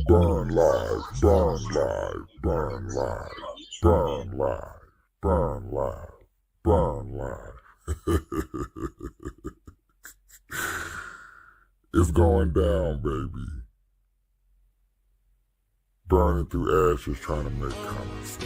Burn live, burn live, burn live, burn live, burn live, burn live. It's going down, baby. Burning through ashes, trying to make comments.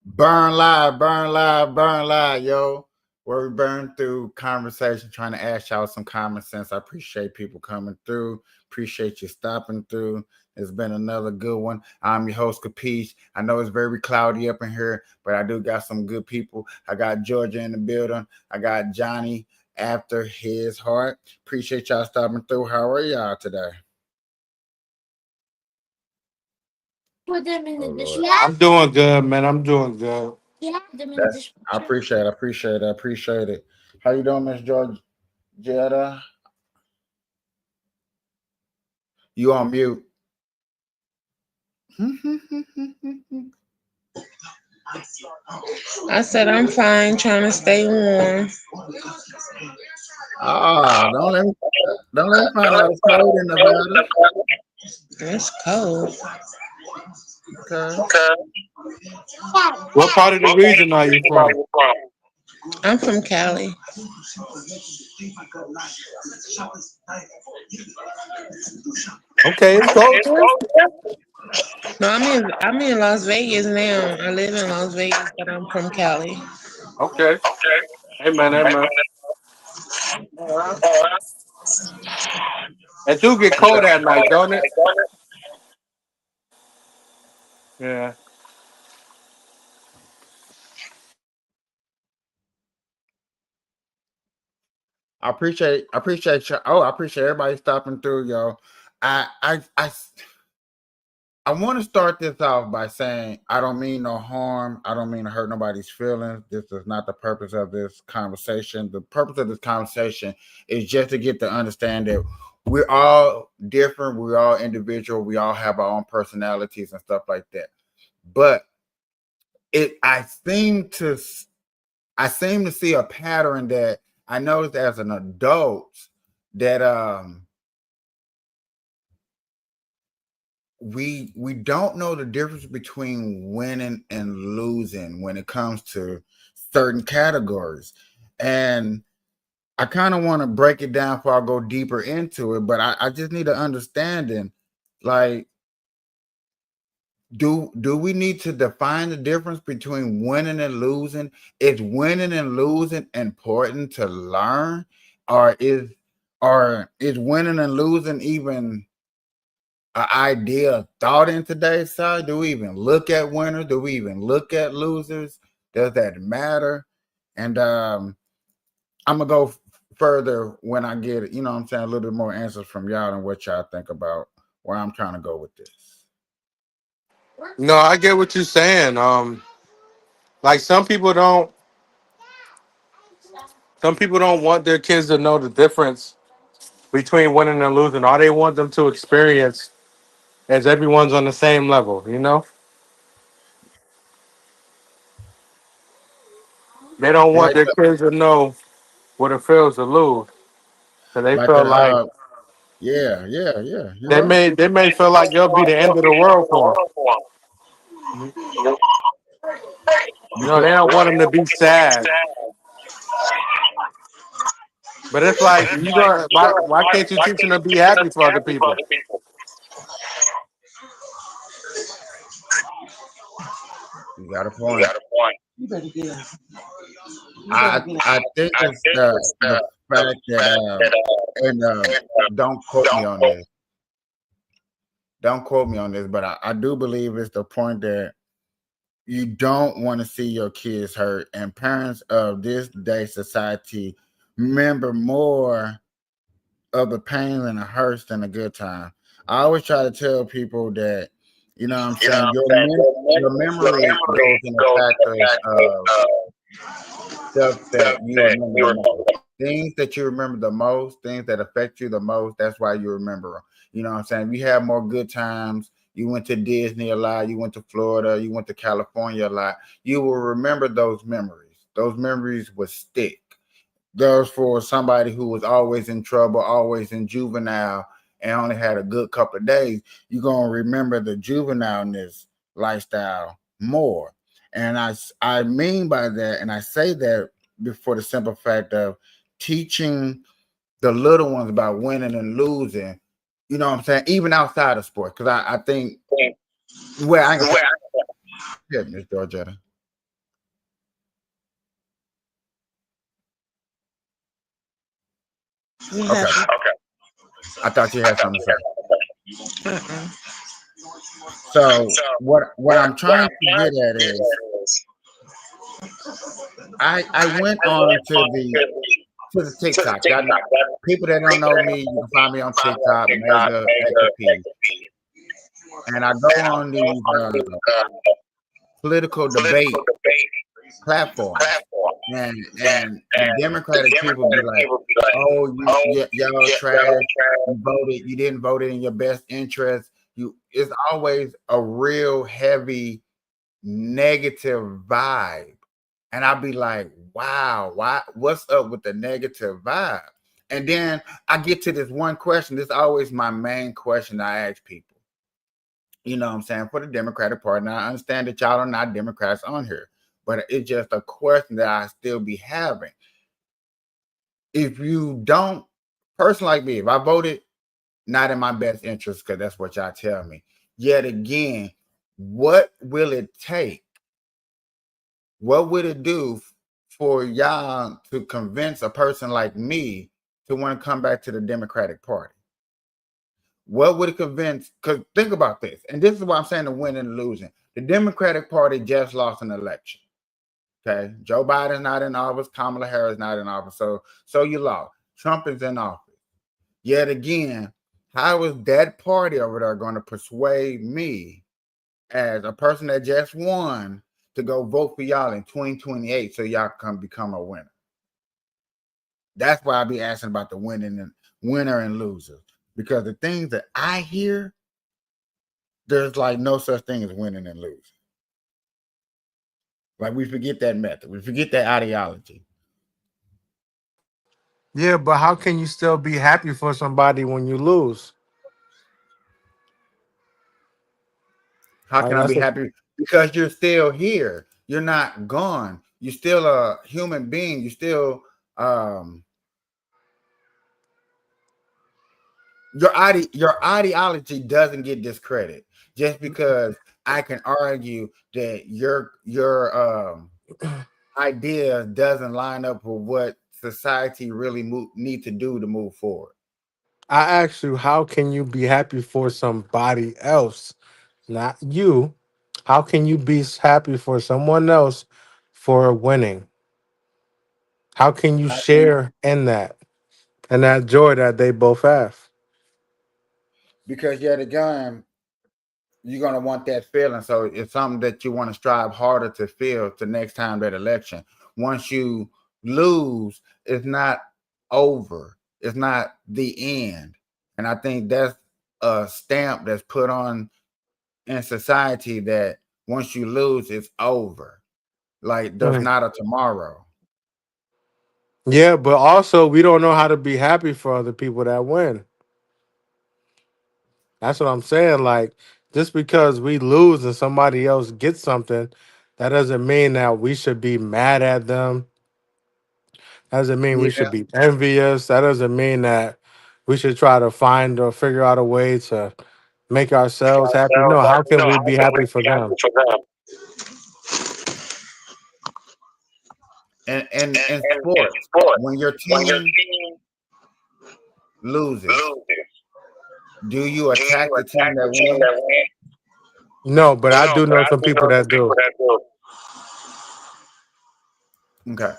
Burn live, burn live, burn live, yo. Where we burn through conversation, trying to ask y'all some common sense. I appreciate people coming through. Appreciate you stopping through. It's been another good one. I'm your host, Capiche. I know it's very cloudy up in here, but I do got some good people. I got Georgia in the building. I got Johnny after his heart. Appreciate y'all stopping through. How are y'all today? Put them in the dish. I'm doing good, man. I'm doing good. Yeah, put them in the dish. I appreciate it. How you doing, Miss Georgetta? You on mute. I said I'm fine, trying to stay warm. Don't let me find out it's cold in Nevada. It's cold. Okay. What part of the region are you from? I'm from Cali. Okay, it's cold too. No, I'm in Las Vegas now. I live in Las Vegas, but I'm from Cali. Okay. Amen, amen. It do get cold at night, don't it? Yeah. I appreciate you. Oh, I appreciate everybody stopping through, yo. I I I I want to start this off by saying I don't mean no harm. I don't mean to hurt nobody's feelings. This is not the purpose of this conversation. The purpose of this conversation is just to get to understand that we're all different. We're all individual. We all have our own personalities and stuff like that. But it, I seem to see a pattern that I noticed as an adult that we don't know the difference between winning and losing when it comes to certain categories. And I kind of want to break it down before I go deeper into it, but I just need an understanding. Like, do we need to define the difference between winning and losing? Is winning and losing important to learn, or is winning and losing even an idea thought in today's side? Do we even look at winners? Do we even look at losers? Does that matter? And I'm gonna go further when I get, you know what I'm saying, a little bit more answers from y'all and what y'all think about where I'm trying to go with this. No, I get what you're saying. Like some people don't want their kids to know the difference between winning and losing. All they want them to experience is everyone's on the same level, you know? They don't want Like their kids to know what it feels to lose. So they like feel like yeah. You're right. they may feel like you'll be the end of the world for them. You know, they don't want them to be sad. But it's like you don't. Why can't you teach them to be happy for other people? You got a point. You better get out. I think it's the fact that and don't quote me on this. Don't quote me on this, but I do believe it's the point that you don't want to see your kids hurt, and parents of this day society remember more of the pain and the hurts than a good time. I always try to tell people that, you know what I'm saying, your memory goes in the factors of stuff that you remember the most. Things that you remember the most, things that affect you the most, that's why you remember them. You know what I'm saying? You have more good times. You went to Disney a lot. You went to Florida. You went to California a lot. You will remember those memories. Those memories will stick. Those for somebody who was always in trouble, always in juvenile, and only had a good couple of days. You're going to remember the juvenileness lifestyle more. And I mean by that, and I say that for the simple fact of teaching the little ones about winning and losing, you know what I'm saying, even outside of sports. Because I think, well, I can yeah, Miss Georgetta. You Okay. have to. I thought you had something to say. Uh-uh. So what I'm trying to get at is I went on to the TikTok. Y'all know, people that don't know me, you can find me on TikTok, Mega XP. And I go on these political debate platforms. And Democratic people be like, "Oh, y'all trash. You didn't vote it in your best interest." It's always a real heavy negative vibe, and I'll be like, "Wow, what's up with the negative vibe?" And then I get to this one question. This is always my main question I ask people. You know what I'm saying, for the Democratic Party. Now I understand that y'all are not Democrats on here, but it's just a question that I still be having. If you don't, person like me, if I voted not in my best interest, because that's what y'all tell me, yet again, what will it take? What would it do for y'all to convince a person like me to want to come back to the Democratic Party? What would it convince? Because think about this, and this is why I'm saying the winning and losing. The Democratic Party just lost an election. Okay, Joe Biden's not in office, Kamala Harris not in office, so you lost. Trump is in office. Yet again, how is that party over there going to persuade me as a person that just won to go vote for y'all in 2028 so y'all can become a winner? That's why I be asking about the winner and loser. Because the things that I hear, there's like no such thing as winning and losing. Like we forget that method. We forget that ideology. Yeah, but how can you still be happy for somebody when you lose? How Like can I be that's a, happy? Because you're still here. You're not gone. You're still a human being. You still your ideology doesn't get discredited just because I can argue that your idea doesn't line up with what society really need to do to move forward. I asked you, how can you be happy for somebody else, not you? How can you be happy for someone else for winning? How can you I think share in that and that joy that they both have? because yet again, you're gonna want that feeling. So it's something that you want to strive harder to feel the next time that election. Once you lose, it's not over. It's not the end. And I think that's a stamp that's put on in society that once you lose, it's over. Like there's Mm. not a tomorrow. Yeah, but also we don't know how to be happy for other people that win. That's what I'm saying. Like, just because we lose and somebody else gets something, That doesn't mean that we should be mad at them. That doesn't mean we Yeah. should be envious. That doesn't mean that we should try to find or figure out a way to make ourselves happy. No, how can we be happy for them? And sports, when your team loses, do you attack the team that wins? No, but I do know some people that do. Okay.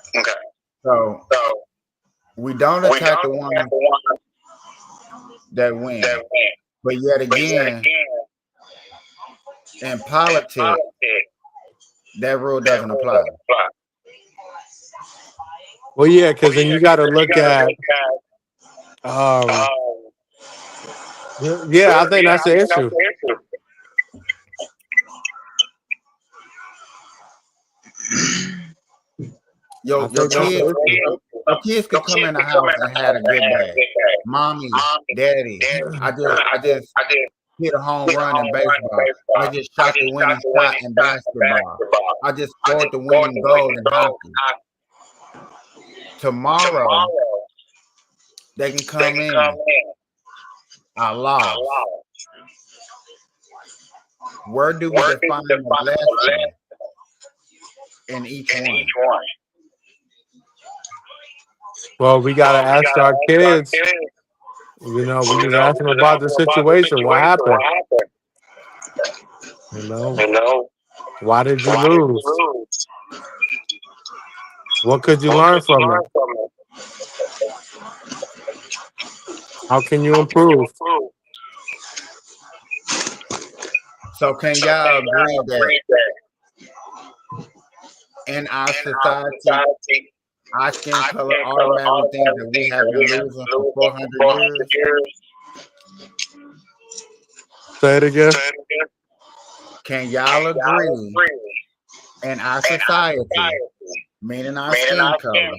So we don't attack the one that wins. But yet again, in politics, that rule doesn't apply. Well, yeah, because then you got to look at. Um, yeah, I think that's the issue. Your kids could come in the house and had a good day. Mommy, daddy, I just hit a home run in baseball. I just shot the winning shot in basketball. I just scored the winning goal in hockey. Tomorrow, they can come in. I lost. Where do we define the lesson in each one? Well, we got to ask our kids. You know, we just ask them about the situation. What happened? You know, why did you lose? What could you learn from it? How can you improve? So can y'all agree that in our society, our skin color automatically thinks that we have been losing for 400 years? Say it again. Can y'all agree in our society, meaning our skin color,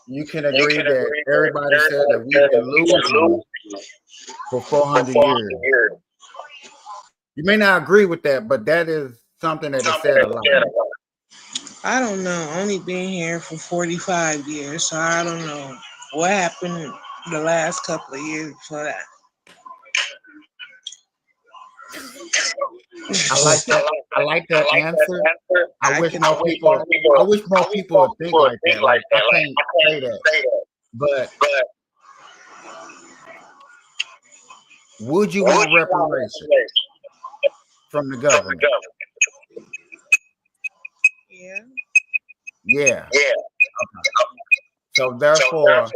you can agree that everybody said that we've been losing for 400 years? You may not agree with that, but that is something that is said a lot. I don't know. Only been here for 45 years, so I don't know what happened the last couple of years before that. I like that answer. I wish more people would think like that. Like I can't say that. But would you want reparations from the government? Yeah. Yeah. Okay. So therefore,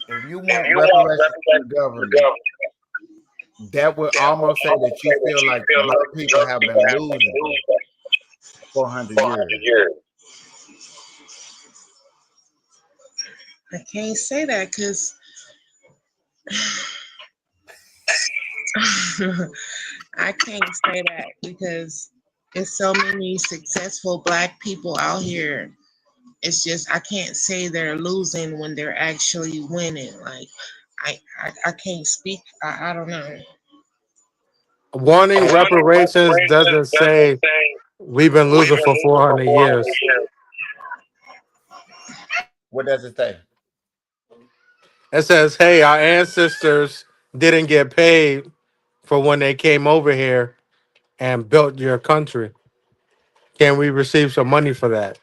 if you want reparations from the government, that would almost say that you feel like your people have been losing 400 years. I can't say that because I can't say that because there's so many successful Black people out here. It's just I can't say they're losing when they're actually winning. Like I can't speak. I don't know. Wanting reparations doesn't say we've been losing for 400 years. What does it say? It says, hey, our ancestors didn't get paid for when they came over here and built your country. Can we receive some money for that?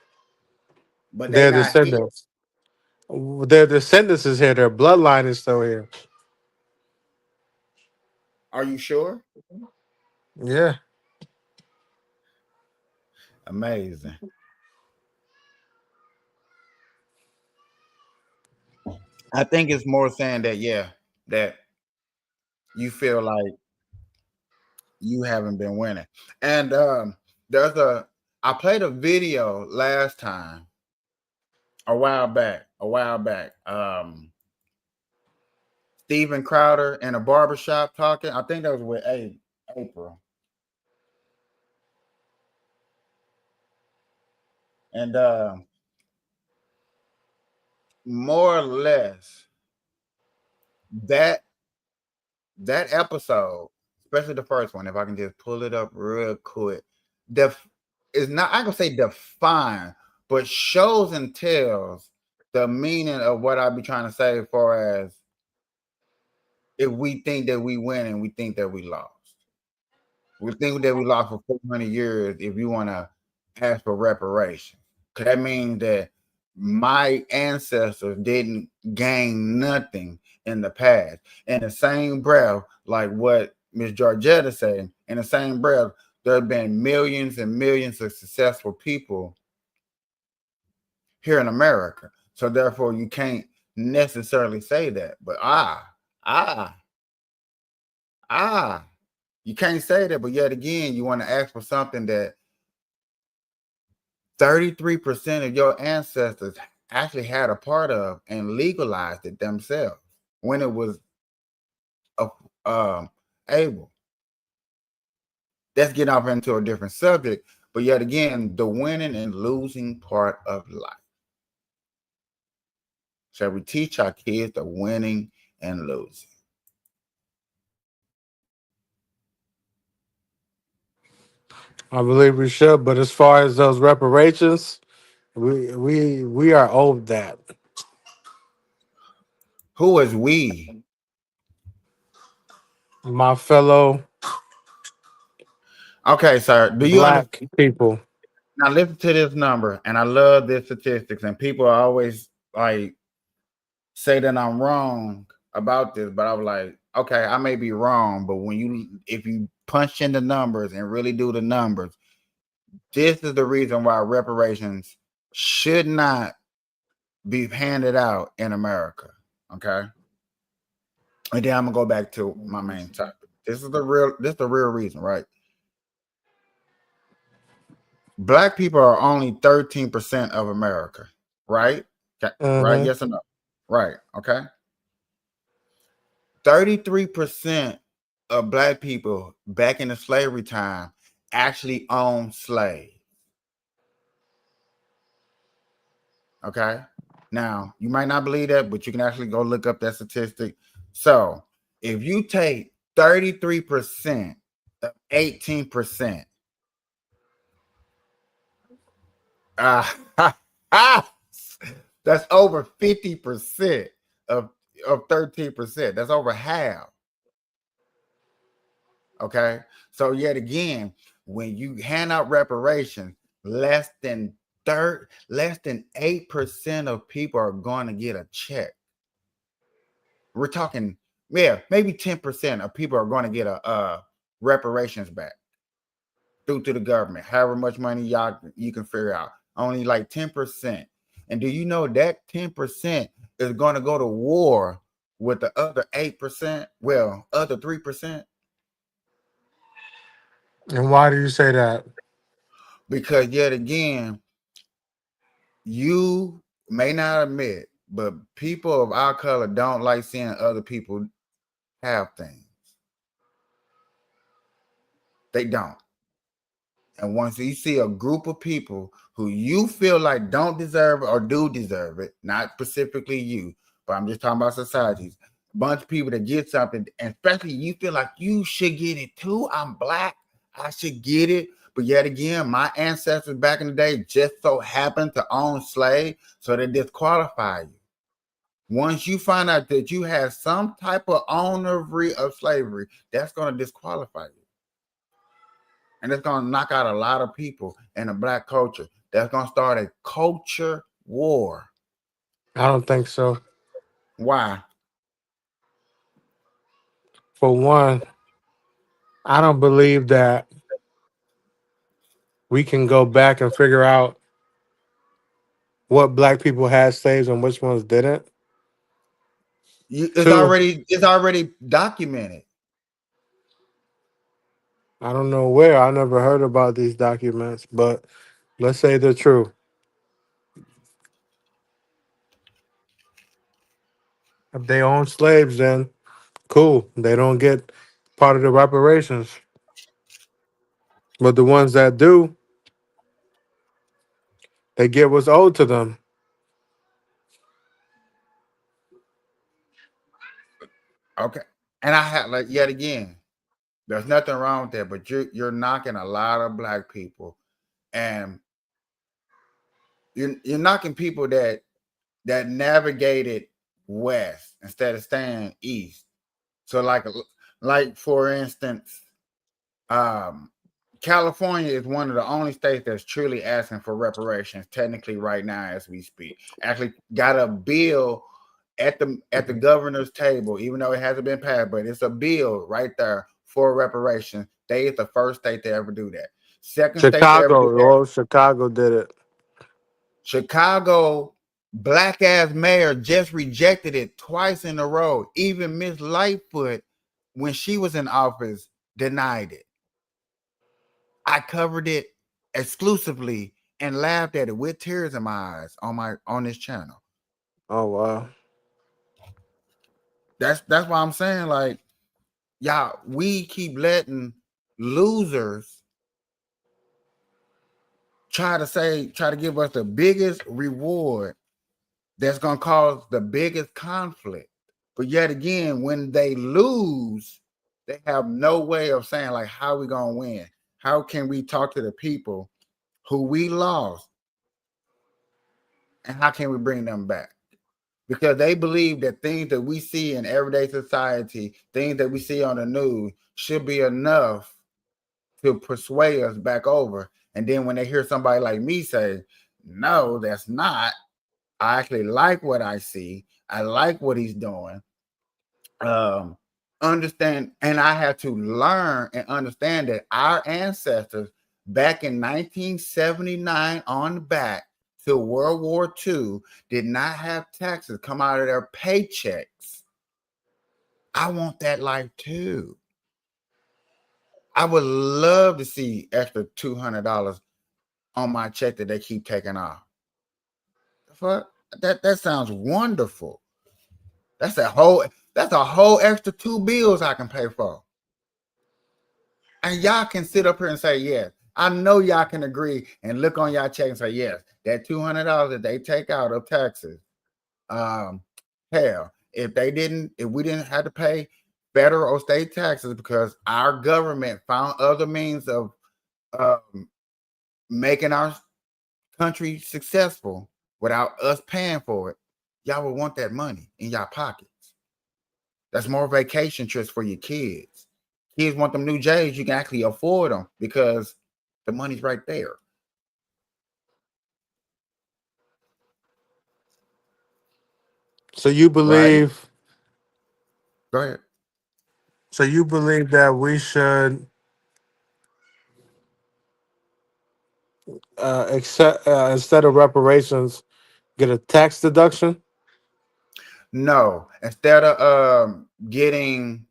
But they Their not here. descendants. Their descendants is here. Their bloodline is still here. Are you sure? Yeah. Amazing. I think it's more saying that that you feel like you haven't been winning. And I played a video last time a while back. Steven Crowder in a barbershop talking. I think that was with April. And more or less that episode especially the first one. If I can just pull it up real quick, def is not. I gonna say define, but shows and tells the meaning of what I be trying to say. As far as if we think that we win and we think that we lost. We think that we lost for 400 years if you want to ask for reparations. Because that means that my ancestors didn't gain nothing in the past. In the same breath, like what Miss Georgetta said, in the same breath, there have been millions and millions of successful people here in America. So therefore, you can't necessarily say that. But you can't say that, but yet again, you want to ask for something that 33% of your ancestors actually had a part of and legalized it themselves when it was able. Let's get off into a different subject, but yet again, the winning and losing part of life. Shall we teach our kids the winning and losing? I believe we should, but as far as those reparations, we are owed that. Who is we? My fellow Okay, sir. Do you understand? black people. Now listen to this number, and I love this statistics, and people always like say that I'm wrong about this, but I was like, okay, I may be wrong, but if you punch in the numbers and really do the numbers, this is the reason why reparations should not be handed out in America. Okay. And then I'm gonna go back to my main topic. This is the real reason, right? Black people are only 13% of America, right? Okay. Right? Mhm. Yes or no? Right. Okay. 33% of black people back in the slavery time actually owned slaves. Okay. Now, you might not believe that, but you can actually go look up that statistic. So, if you take 33% of 18%, that's over 50% of 13%. That's over half. Okay. So yet again, when you hand out reparations, less than 8% of people are going to get a check. We're talking, yeah, maybe 10% of people are going to get a reparations back due to the government. However much money you can figure out. Only like 10%. And do you know that 10% is going to go to war with the other 8%? Well, other 3%. And why do you say that? Because yet again, you may not admit, but people of our color don't like seeing other people have things. They don't. And once you see a group of people who you feel like don't deserve it or do deserve it, not specifically you, but I'm just talking about societies, a bunch of people that get something, and especially you feel like you should get it too. I'm black, I should get it. But yet again, my ancestors back in the day just so happened to own slaves, so they disqualify you. Once you find out that you have some type of ownership of slavery, that's going to disqualify you. And it's going to knock out a lot of people in the black culture. That's going to start a culture war. I don't think so. Why? For one, I don't believe that we can go back and figure out what black people had slaves and which ones didn't. It's Two, already documented. I don't know where. I never heard about these documents, but let's say they're true. If they own slaves, then cool. They don't get part of the reparations. But the ones that do, they get what's owed to them. Okay. And I have, like, yet again, There's nothing wrong with that, but you're knocking a lot of black people, and you're knocking people that navigated west instead of staying east. So like for instance, um, California is one of the only states that's truly asking for reparations technically right now as we speak. Actually got a bill at the governor's table, even though it hasn't been passed, but it's a bill right there for reparations. They is the first state to ever do that. Second state to ever do Chicago, that, well, Chicago did it. Chicago black ass mayor just rejected it twice in a row. Even Miss Lightfoot, when she was in office, denied it. I covered it exclusively and laughed at it with tears in my eyes on this channel. Oh wow. That's why I'm saying, like, y'all, we keep letting losers try to give us the biggest reward that's gonna cause the biggest conflict. But yet again, when they lose, they have no way of saying, like, how we gonna win? How can we talk to the people who we lost, and how can we bring them back? Because they believe that things that we see in everyday society, things that we see on the news, should be enough to persuade us back over. And then when they hear somebody like me say, no, that's not, I actually like what I see, I like what he's doing, understand, and I had to learn and understand that our ancestors back in 1979 on back to World War II did not have taxes come out of their paychecks. I want that life too. I would love to see extra $200 on my check that they keep taking off. Fuck, that sounds wonderful. That's a whole extra two bills I can pay for. And y'all can sit up here and say, yes. I know y'all can agree and look on y'all check and say, yes, that $200 that they take out of taxes. Hell, if we didn't have to pay federal or state taxes because our government found other means of making our country successful without us paying for it, y'all would want that money in y'all pockets. That's more vacation trips for your kids. Kids want them new J's, you can actually afford them because the money's right there. So you Right? believe Go ahead. so you believe that we should accept instead of reparations get a tax deduction? No, instead of getting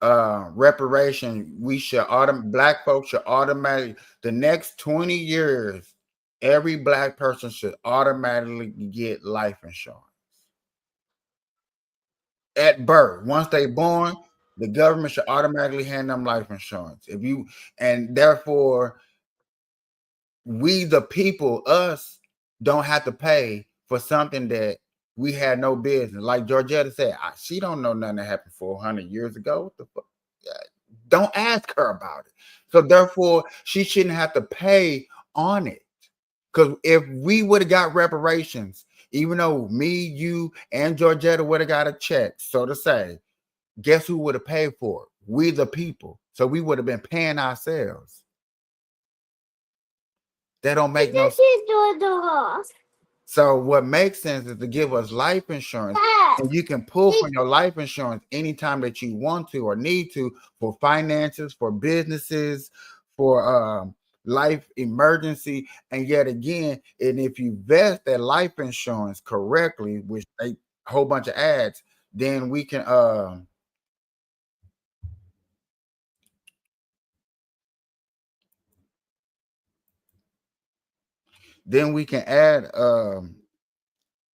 reparation, we should black folks should automatically, the next 20 years, every black person should automatically get life insurance at birth. Once they born, the government should automatically hand them life insurance. And therefore, we the people, us, don't have to pay for something that we had no business. Like Georgetta said, she don't know nothing that happened 400 years ago. What the fuck? Don't ask her about it. So therefore, she shouldn't have to pay on it. Because if we would have got reparations, even though me, you, and Georgetta would have got a check, so to say, guess who would have paid for it? We the people. So we would have been paying ourselves. That don't make no sense. So what makes sense is to give us life insurance, and you can pull from your life insurance anytime that you want to or need to for finances, for businesses, for life emergency. And yet again, and if you vest that life insurance correctly, which a whole bunch of ads, then we can add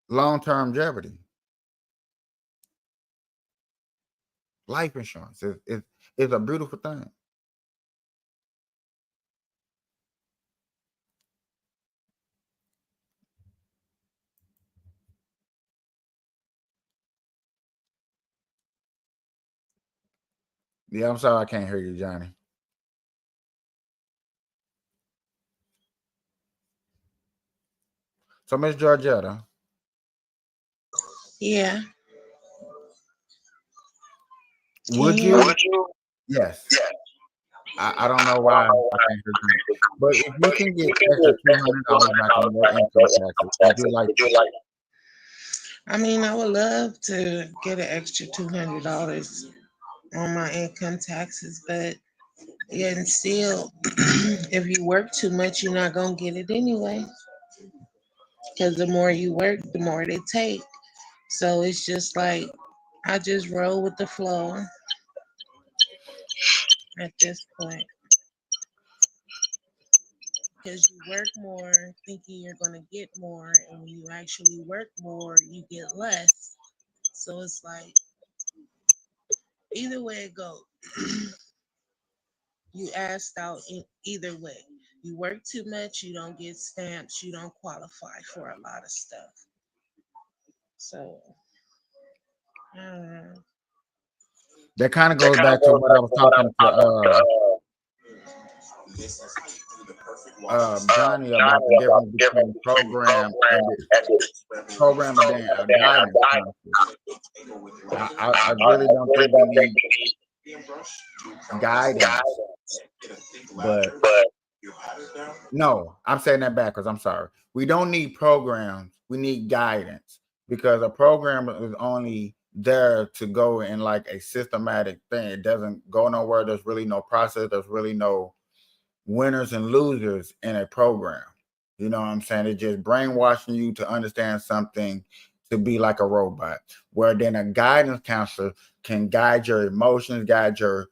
long-term longevity. Life insurance is a beautiful thing. Yeah, I'm sorry I can't hear you, Johnny. So, Miss Georgetta, Yeah. Can would you hear you? me? Yes. I don't know why I can't hear you. But if you can get extra $200 back on your income taxes, would you like to? I mean, I would love to get an extra $200 on my income taxes, but yeah, and still, if you work too much, you're not gonna get it anyway. Because the more you work, the more they take. So it's just like I just roll with the flow at this point. Because you work more thinking you're gonna get more, and when you actually work more, you get less. So it's like either way it goes, you asked out in either way. You work too much, you don't get stamps, you don't qualify for a lot of stuff. So I don't know. That kind of goes back to what I was talking to Johnny about the difference between program and then a guidance counselor. I really don't think we need guidance, but no, I'm saying that backwards. I'm sorry. We don't need programs. We need guidance because a program is only there to go in like a systematic thing. It doesn't go nowhere. There's really no process. There's really no winners and losers in a program. You know what I'm saying? It's just brainwashing you to understand something to be like a robot. Where then a guidance counselor can guide your emotions, guide your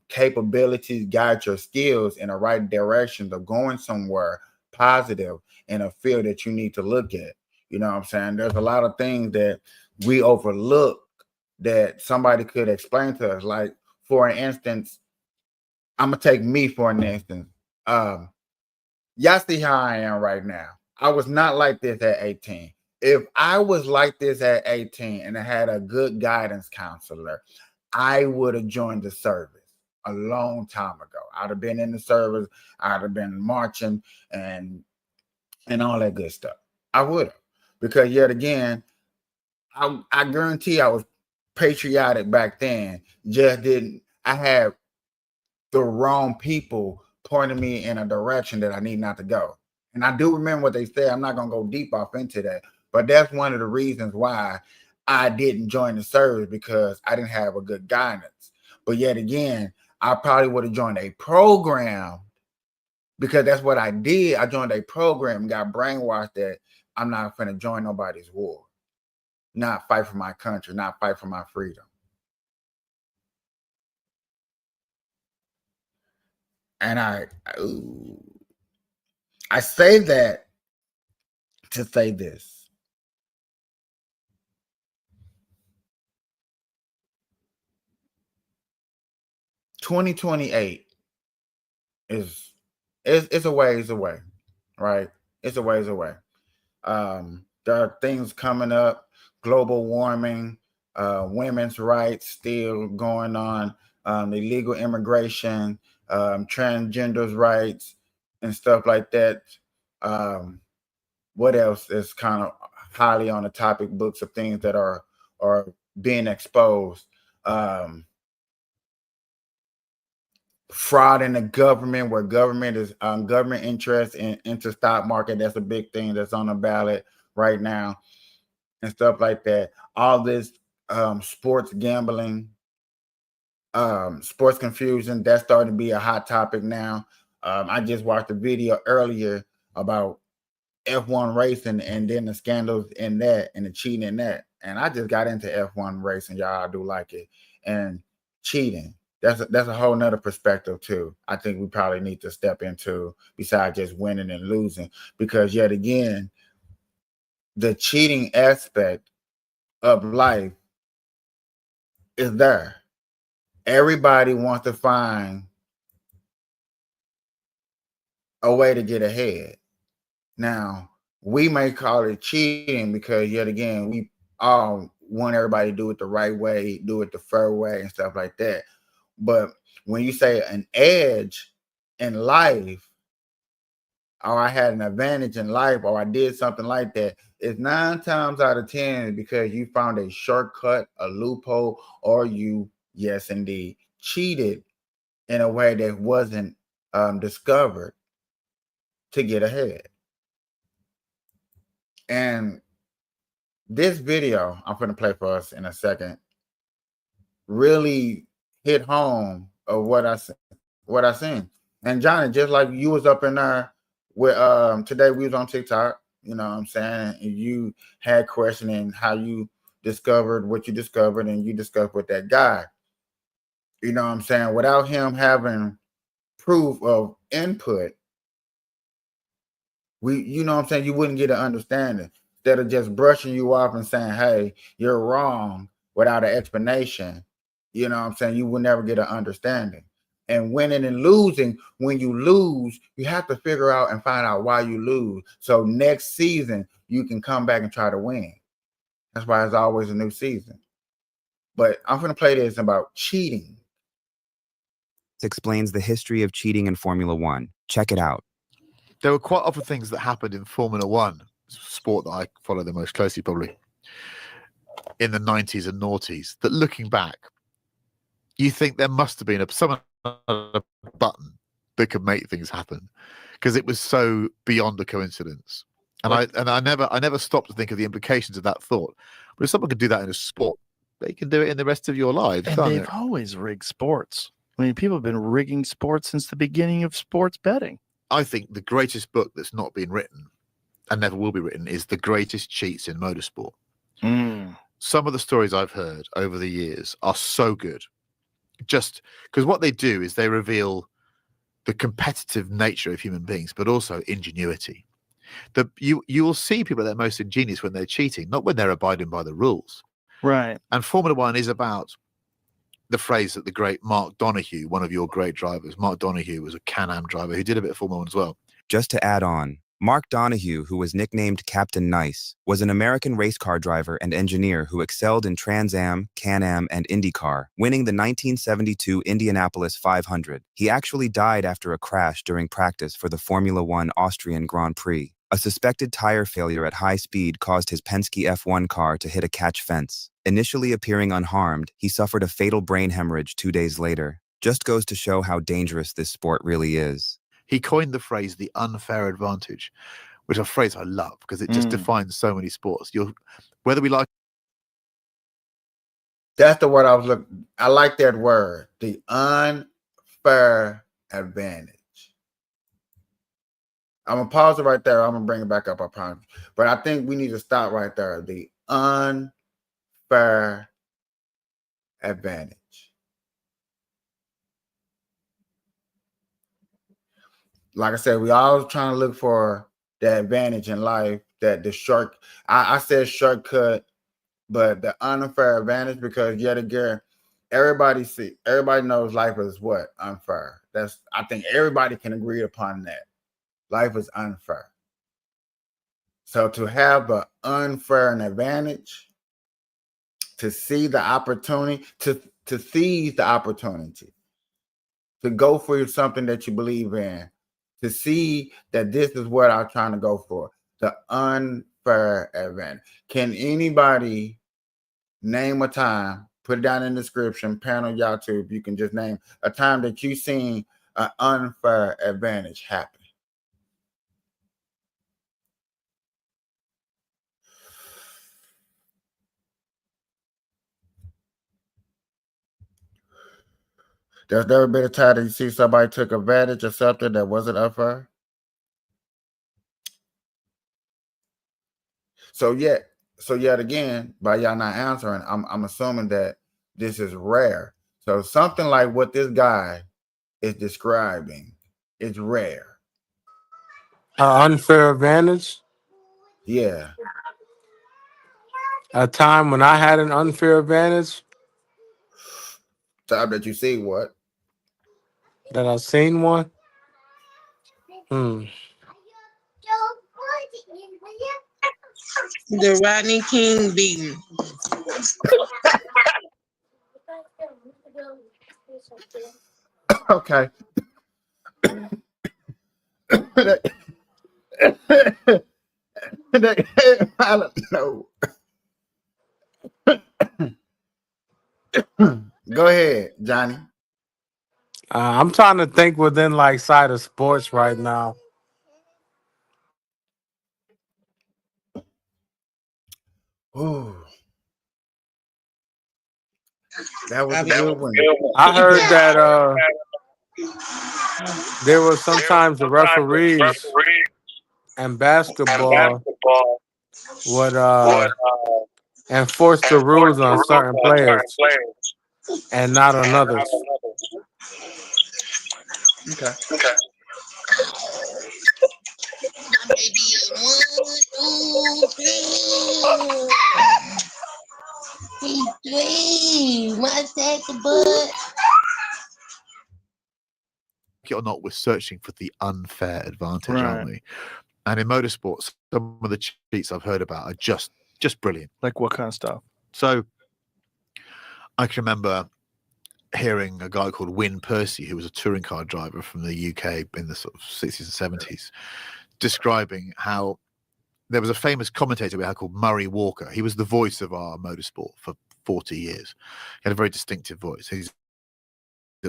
capabilities, guide your skills in the right direction of going somewhere positive in a field that you need to look at. You know what I'm saying? There's a lot of things that we overlook that somebody could explain to us. Like, for an instance, I'm gonna take me for an instance. Um, y'all see how I am right now. I was not like this at 18. If I was like this at 18 and I had a good guidance counselor, I would have joined the service a long time ago. I'd have been in the service, I'd have been marching and all that good stuff. I would have. Because yet again, I guarantee I was patriotic back then. Just didn't I had the wrong people pointing me in a direction that I need not to go. And I do remember what they said. I'm not going to go deep off into that, but that's one of the reasons why I didn't join the service because I didn't have a good guidance. But yet again, I probably would have joined a program because that's what I did. I joined a program and got brainwashed that I'm not going to join nobody's war, not fight for my country, not fight for my freedom. And I say that to say this. 2028 is it's a ways away, right? It's a ways away. There are things coming up, global warming, women's rights still going on, illegal immigration, transgenders rights, and stuff like that. Um, what else is kind of highly on the topic books of things that are being exposed? Fraud in the government, where government is government interest in into stock market. That's a big thing that's on the ballot right now, and stuff like that. All this sports gambling, sports confusion. That's starting to be a hot topic now. I just watched a video earlier about F1 racing and then the scandals in that and the cheating in that. And I just got into F1 racing, y'all. I do like it. And cheating. That's a whole nother perspective too. I think we probably need to step into besides just winning and losing. Because yet again, the cheating aspect of life is there. Everybody wants to find a way to get ahead. Now, we may call it cheating because yet again, we all want everybody to do it the right way, do it the fair way, and stuff like that. But when you say an edge in life, or I had an advantage in life, or I did something like that, it's 9 times out of 10 because you found a shortcut, a loophole, or you, yes, indeed, cheated in a way that wasn't discovered to get ahead. And this video I'm going to play for us in a second really hit home of what I seen. And Johnny, just like you was up in there with today we was on TikTok, you know what I'm saying, and you had questioning how you discovered what you discovered, and you discovered with that guy. You know what I'm saying? Without him having proof of input, you know what I'm saying, you wouldn't get an understanding. Instead of just brushing you off and saying, hey, you're wrong without an explanation, you know what I'm saying, you will never get an understanding. And winning and losing, when you lose, you have to figure out and find out why you lose. So next season, you can come back and try to win. That's why it's always a new season. But I'm going to play this about cheating. Explains the history of cheating in Formula One. Check it out. There were quite often things that happened in Formula One, sport that I follow the most closely probably, in the 90s and noughties, that looking back, you think there must have been a button that could make things happen, because it was so beyond a coincidence. And I never stopped to think of the implications of that thought. But if someone could do that in a sport, they can do it in the rest of your lives. And they've always rigged sports. I mean, people have been rigging sports since the beginning of sports betting. I think the greatest book that's not been written and never will be written is The Greatest Cheats in Motorsport. Some of the stories I've heard over the years are so good. Just because what they do is they reveal the competitive nature of human beings, but also ingenuity. You will see people at their most ingenious when they're cheating, not when they're abiding by the rules. Right. And Formula One is about the phrase that the great Mark Donoghue, one of your great drivers, Mark Donoghue was a Can-Am driver who did a bit of Formula One as well. Just to add on, Mark Donoghue, who was nicknamed Captain Nice, was an American race car driver and engineer who excelled in Trans Am, Can-Am, and IndyCar, winning the 1972 Indianapolis 500. He actually died after a crash during practice for the Formula One Austrian Grand Prix. A suspected tire failure at high speed caused his Penske F1 car to hit a catch fence. Initially appearing unharmed, he suffered a fatal brain hemorrhage 2 days later. Just goes to show how dangerous this sport really is. He coined the phrase the unfair advantage, which is a phrase I love because it just defines so many sports. Whether we like. That's the word I was looking. I like that word, the unfair advantage. I'm gonna pause it right there. I'm gonna bring it back up, I promise. But I think we need to stop right there. The unfair advantage. Like I said, we always trying to look for the advantage in life, that the I said shortcut, but the unfair advantage, because yet again, everybody knows life is what? Unfair. I think everybody can agree upon that. Life is unfair. So to have an unfair advantage, to see the opportunity, to seize the opportunity, to go for something that you believe in, to see that this is what I'm trying to go for, the unfair advantage. Can anybody name a time, put it down in the description, panel YouTube, you can just name a time that you've seen an unfair advantage happen? There's never been a time that you see somebody took advantage of something that wasn't unfair. So yet again, by y'all not answering, I'm assuming that this is rare. So something like what this guy is describing is rare. Unfair advantage. Yeah. A time when I had an unfair advantage. Time that you see what? That I've seen one. The Rodney King beating. Okay. I don't know. Go ahead, Johnny. I'm trying to think within like side of sports right now. Ooh, that was I a mean, good one. I heard that there was sometimes the referees in basketball would enforce the rules on certain players and not on others. Okay. maybe 1, 2, 3. He's 3. What's that, the butt? Like it or not, we're searching for the unfair advantage, Right. aren't we? And in motorsports, some of the cheats I've heard about are just brilliant. Like what kind of stuff? So I can remember hearing a guy called Wyn Percy, who was a touring car driver from the UK in the sort of 60s and 70s, describing how there was a famous commentator we had called Murray Walker. He was the voice of our motorsport for 40 years. He had a very distinctive voice. He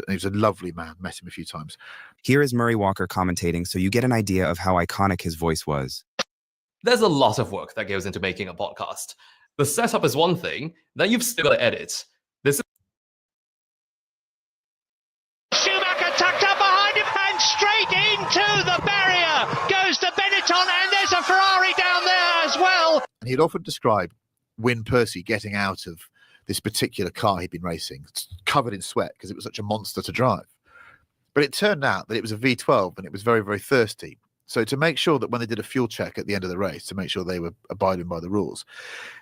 was a lovely man, met him a few times. Here is Murray Walker commentating so you get an idea of how iconic his voice was. There's a lot of work that goes into making a podcast. The setup is one thing, then you've still got to edit. This Schumacher tucked up behind him and straight into the barrier goes to Benetton, and there's a Ferrari down there as well. And he'd often describe Wyn Percy getting out of this particular car he'd been racing, covered in sweat because it was such a monster to drive. But it turned out that it was a V12 and it was very, very thirsty. So to make sure that when they did a fuel check at the end of the race, to make sure they were abiding by the rules,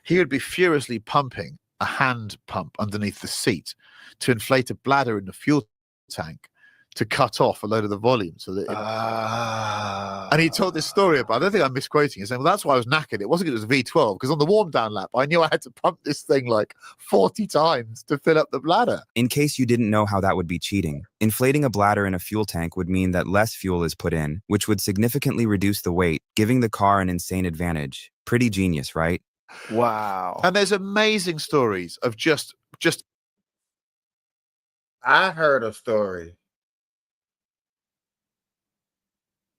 he would be furiously pumping a hand pump underneath the seat to inflate a bladder in the fuel tank to cut off a load of the volume. So that and he told this story about, I don't think I'm misquoting it, saying, well, that's why I was knackered. It wasn't because it was a V12, because on the warm down lap, I knew I had to pump this thing like 40 times to fill up the bladder. In case you didn't know how that would be cheating, inflating a bladder in a fuel tank would mean that less fuel is put in, which would significantly reduce the weight, giving the car an insane advantage. Pretty genius, right? Wow. And there's amazing stories of just I heard a story.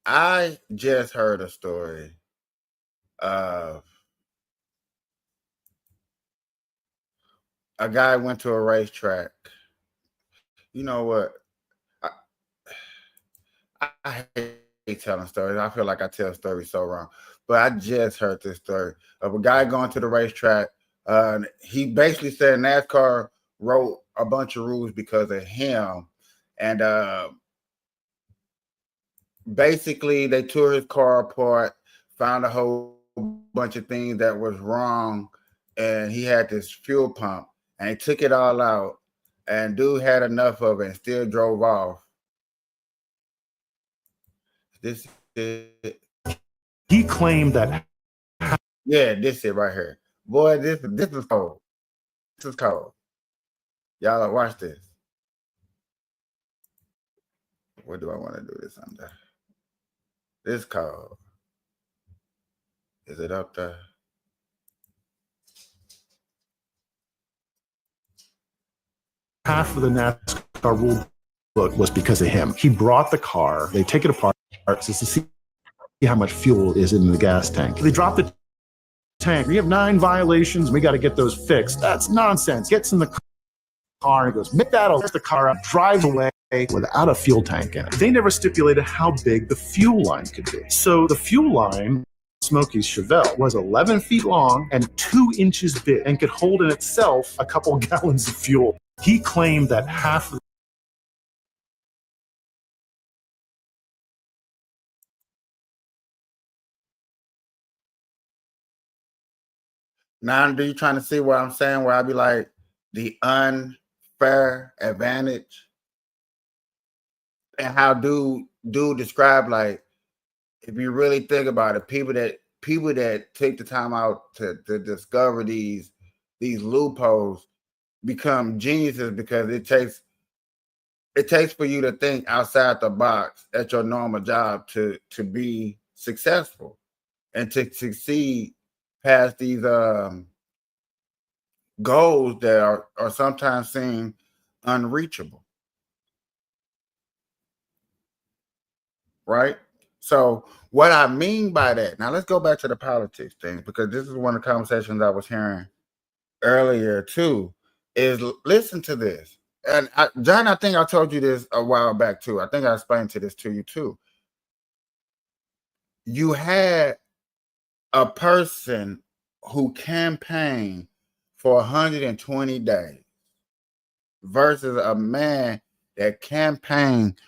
I just heard a story of a guy went to a racetrack. You know what? I hate telling stories. I feel like I tell stories so wrong. But I just heard this story of a guy going to the racetrack. He basically said NASCAR wrote a bunch of rules because of him. And basically, they tore his car apart, found a whole bunch of things that was wrong, and he had this fuel pump, and he took it all out, and dude had enough of it and still drove off. This is He claimed that. Yeah, this it right here. Boy, this is cold. This is cold. Y'all watch this. What do I want to do this under? This cold. Is it up there? Half of the NASCAR rule book was because of him. He brought the car, they take it apart just to see how much fuel is in the gas tank. They drop the tank. We have 9 violations. We got to get those fixed. That's nonsense. Gets in the car and goes, make that all. The car up, drives away without a fuel tank in it. They never stipulated how big the fuel line could be. So the fuel line, Smokey's Chevelle, was 11 feet long and 2 inches big and could hold in itself a couple gallons of fuel. He claimed that half of Now, do you trying to see what I'm saying? Where I be like the unfair advantage, and how dude describe, like, if you really think about it, people that take the time out to discover these loopholes become geniuses because it takes it takes for you to think outside the box at your normal job to be successful and to succeed past these goals that are sometimes seem unreachable. Right? So what I mean by that, now let's go back to the politics thing, because this is one of the conversations I was hearing earlier too, is listen to this. And John, I think I told you this a while back too. I think I explained this to you too. You had a person who campaigned for 120 days versus a man that campaigned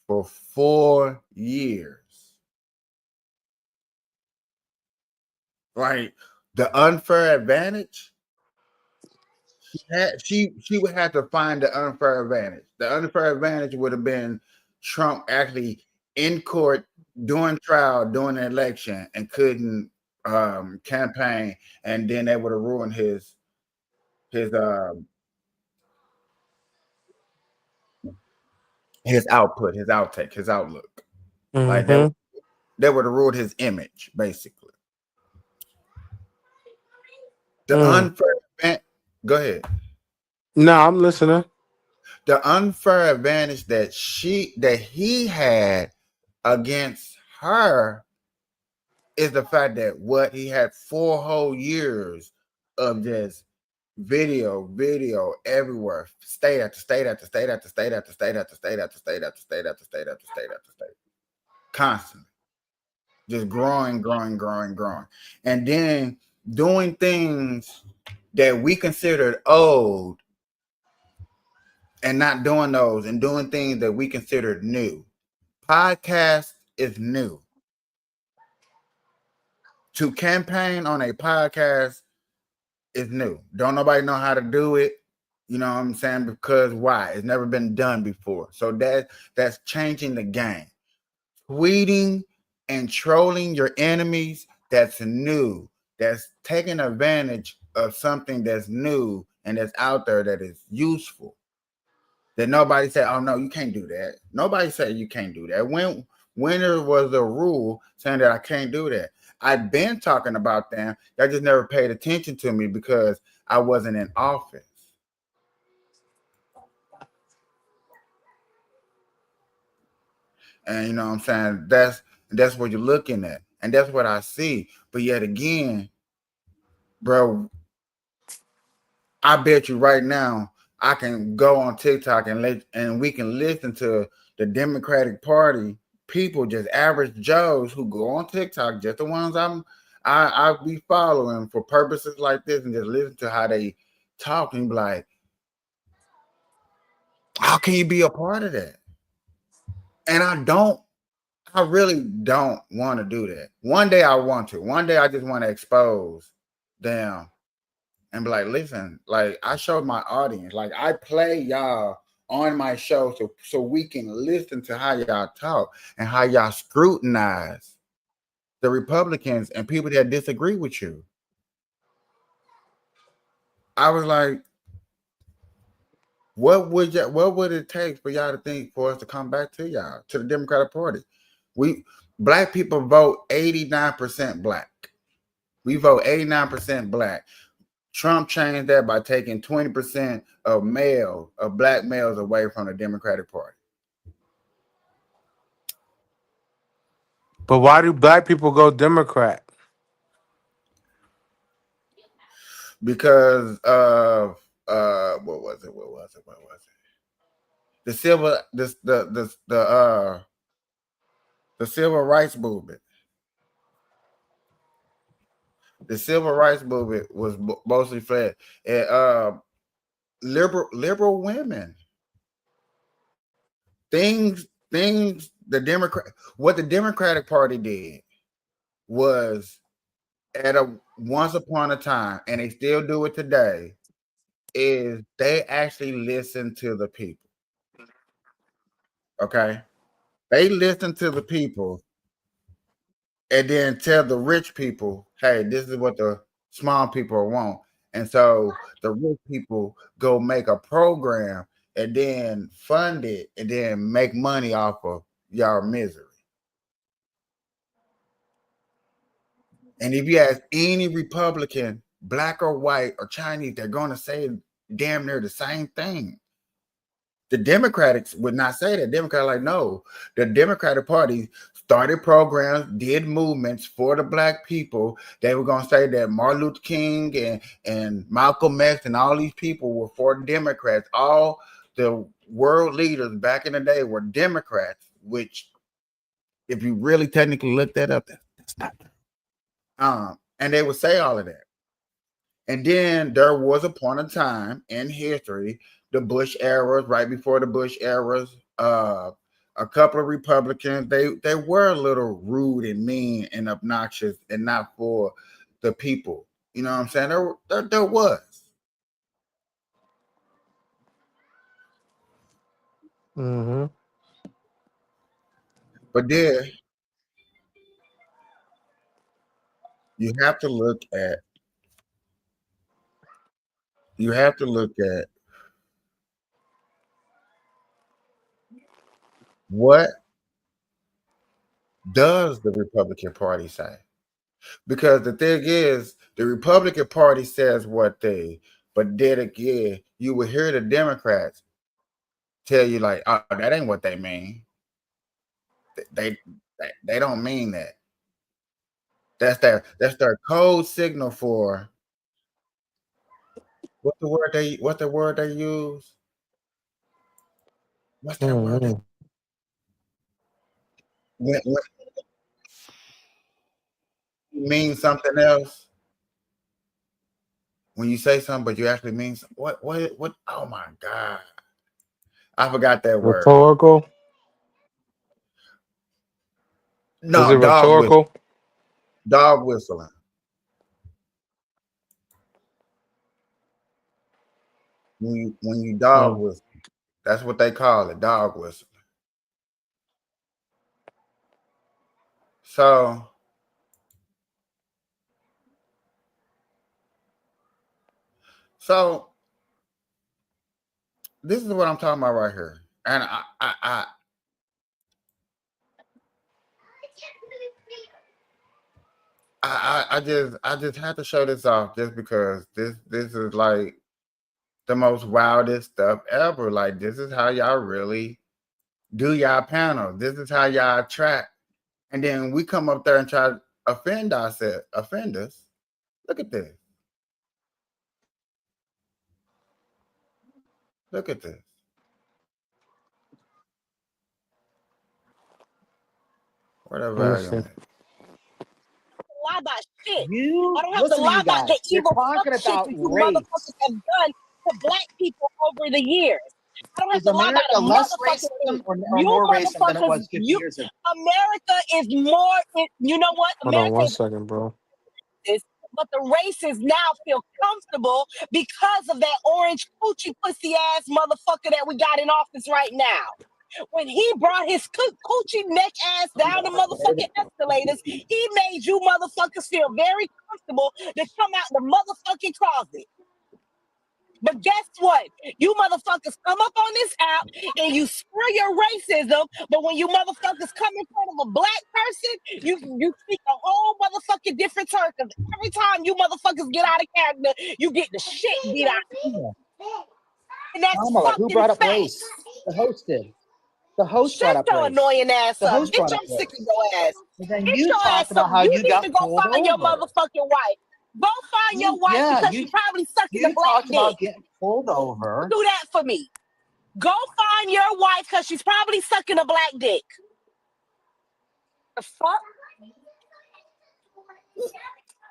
for 4 years. Like the unfair advantage, she would have to find the unfair advantage. The unfair advantage would have been Trump actually in court doing trial during the election and couldn't campaign, and then they would have ruined his output, his outtake, his outlook. Like they would have ruined his image, basically. The unfair advantage. Go ahead. No, I'm listening. The unfair advantage that he had against her is the fact that he had 4 whole years of just video everywhere, state after state after state after state after state after state after state after state after state after state after state, constantly, just growing, and then doing things that we considered old and not doing those, and doing things that we considered new. Podcast is new. To campaign on a podcast is new. Don't nobody know how to do it. You know what I'm saying? Because why? It's never been done before. So that's changing the game. Tweeting and trolling your enemies, that's new. That's taking advantage of something that's new and that's out there that is useful. That nobody said, oh no, you can't do that. Nobody said you can't do that. When there was a rule saying that I can't do that. I've been talking about them. Y'all just never paid attention to me because I wasn't in office. And you know what I'm saying? That's what you're looking at. And that's what I see. But yet again, bro, I bet you right now I can go on TikTok and we can listen to the Democratic Party people, just average Joes who go on TikTok, just the ones I be following for purposes like this, and just listen to how they talk and be like, how can you be a part of that? And I really don't want to do that. One day I want to. One day I just want to expose them and be like, listen, like I showed my audience, like I play y'all on my show so we can listen to how y'all talk and how y'all scrutinize the Republicans and people that disagree with you. I was like, what would it take for y'all to think for us to come back to y'all, to the Democratic Party? Black people vote 89% black. We vote 89% black. Trump changed that by taking 20% of black males away from the Democratic Party. But why do black people go Democrat? Because of what was it? The civil rights movement. The civil rights movement was mostly fed and liberal women. What the Democratic Party did was once upon a time, and they still do it today, is they actually listen to the people. Okay? They listen to the people and then tell the rich people, hey, this is what the small people want. And so the rich people go make a program and then fund it and then make money off of your misery. And if you ask any Republican, black or white or Chinese, they're going to say damn near the same thing. The Democrats would not say that. Democrats like, no, the Democratic Party started programs, did movements for the black people. They were going to say that Martin Luther King and Malcolm X and all these people were for Democrats. All the world leaders back in the day were Democrats, which if you really technically look that up, that's not true. And they would say all of that. And then there was a point of time in history, the Bush eras, right before the Bush eras, a couple of Republicans, they were a little rude and mean and obnoxious and not for the people. You know what I'm saying? There was. Mm-hmm. But there, you have to look at what does the Republican Party say? Because the thing is, the Republican Party says what they, but then again, you will hear the Democrats tell you like, oh, that ain't what they mean. They don't mean that. That's their code signal for what's the word they use? What's that word? Mm-hmm. When you mean something else, when you say something, but you actually mean what? Oh my God, I forgot that word. Rhetorical? No, Is it rhetorical? Dog whistling. When you dog whistle, that's what they call it, dog whistle. So this is what I'm talking about right here, and I just had to show this off just because this is like the most wildest stuff ever. Like, this is how y'all really do y'all panel. This is how y'all track. And then we come up there and try to offend us. Look at this. Look at this. Whatever. Lie about shit. You I don't have to lie about the evil fuck shit that you motherfuckers have done to black people over the years. I don't have to lie about a motherfucking thing. Or more racism than it was 50 years ago? America is more. You know what? Hold on America one is second, bro. but the racists now feel comfortable because of that orange coochie pussy ass motherfucker that we got in office right now. When he brought his coochie neck ass down the motherfucking escalators, he made you motherfuckers feel very comfortable to come out the motherfucking closet. But guess what? You motherfuckers come up on this app and you screw your racism, but when you motherfuckers come in front of a black person, you speak a whole motherfucking different term. Because every time you motherfuckers get out of character, you get the shit beat out of you. And that's Mama, who brought up race? The host did. The host brought up race. Shut your annoying ass The up. host Bitch, brought up I'm sick race. of your ass. And then Get you your talked ass about up. how You you need got to go pulled find your over. motherfucking wife. Go find your wife because she's probably sucking the You black talked about dick. getting pulled over. Do that for me. Go find your wife because she's probably sucking a black dick. The fuck?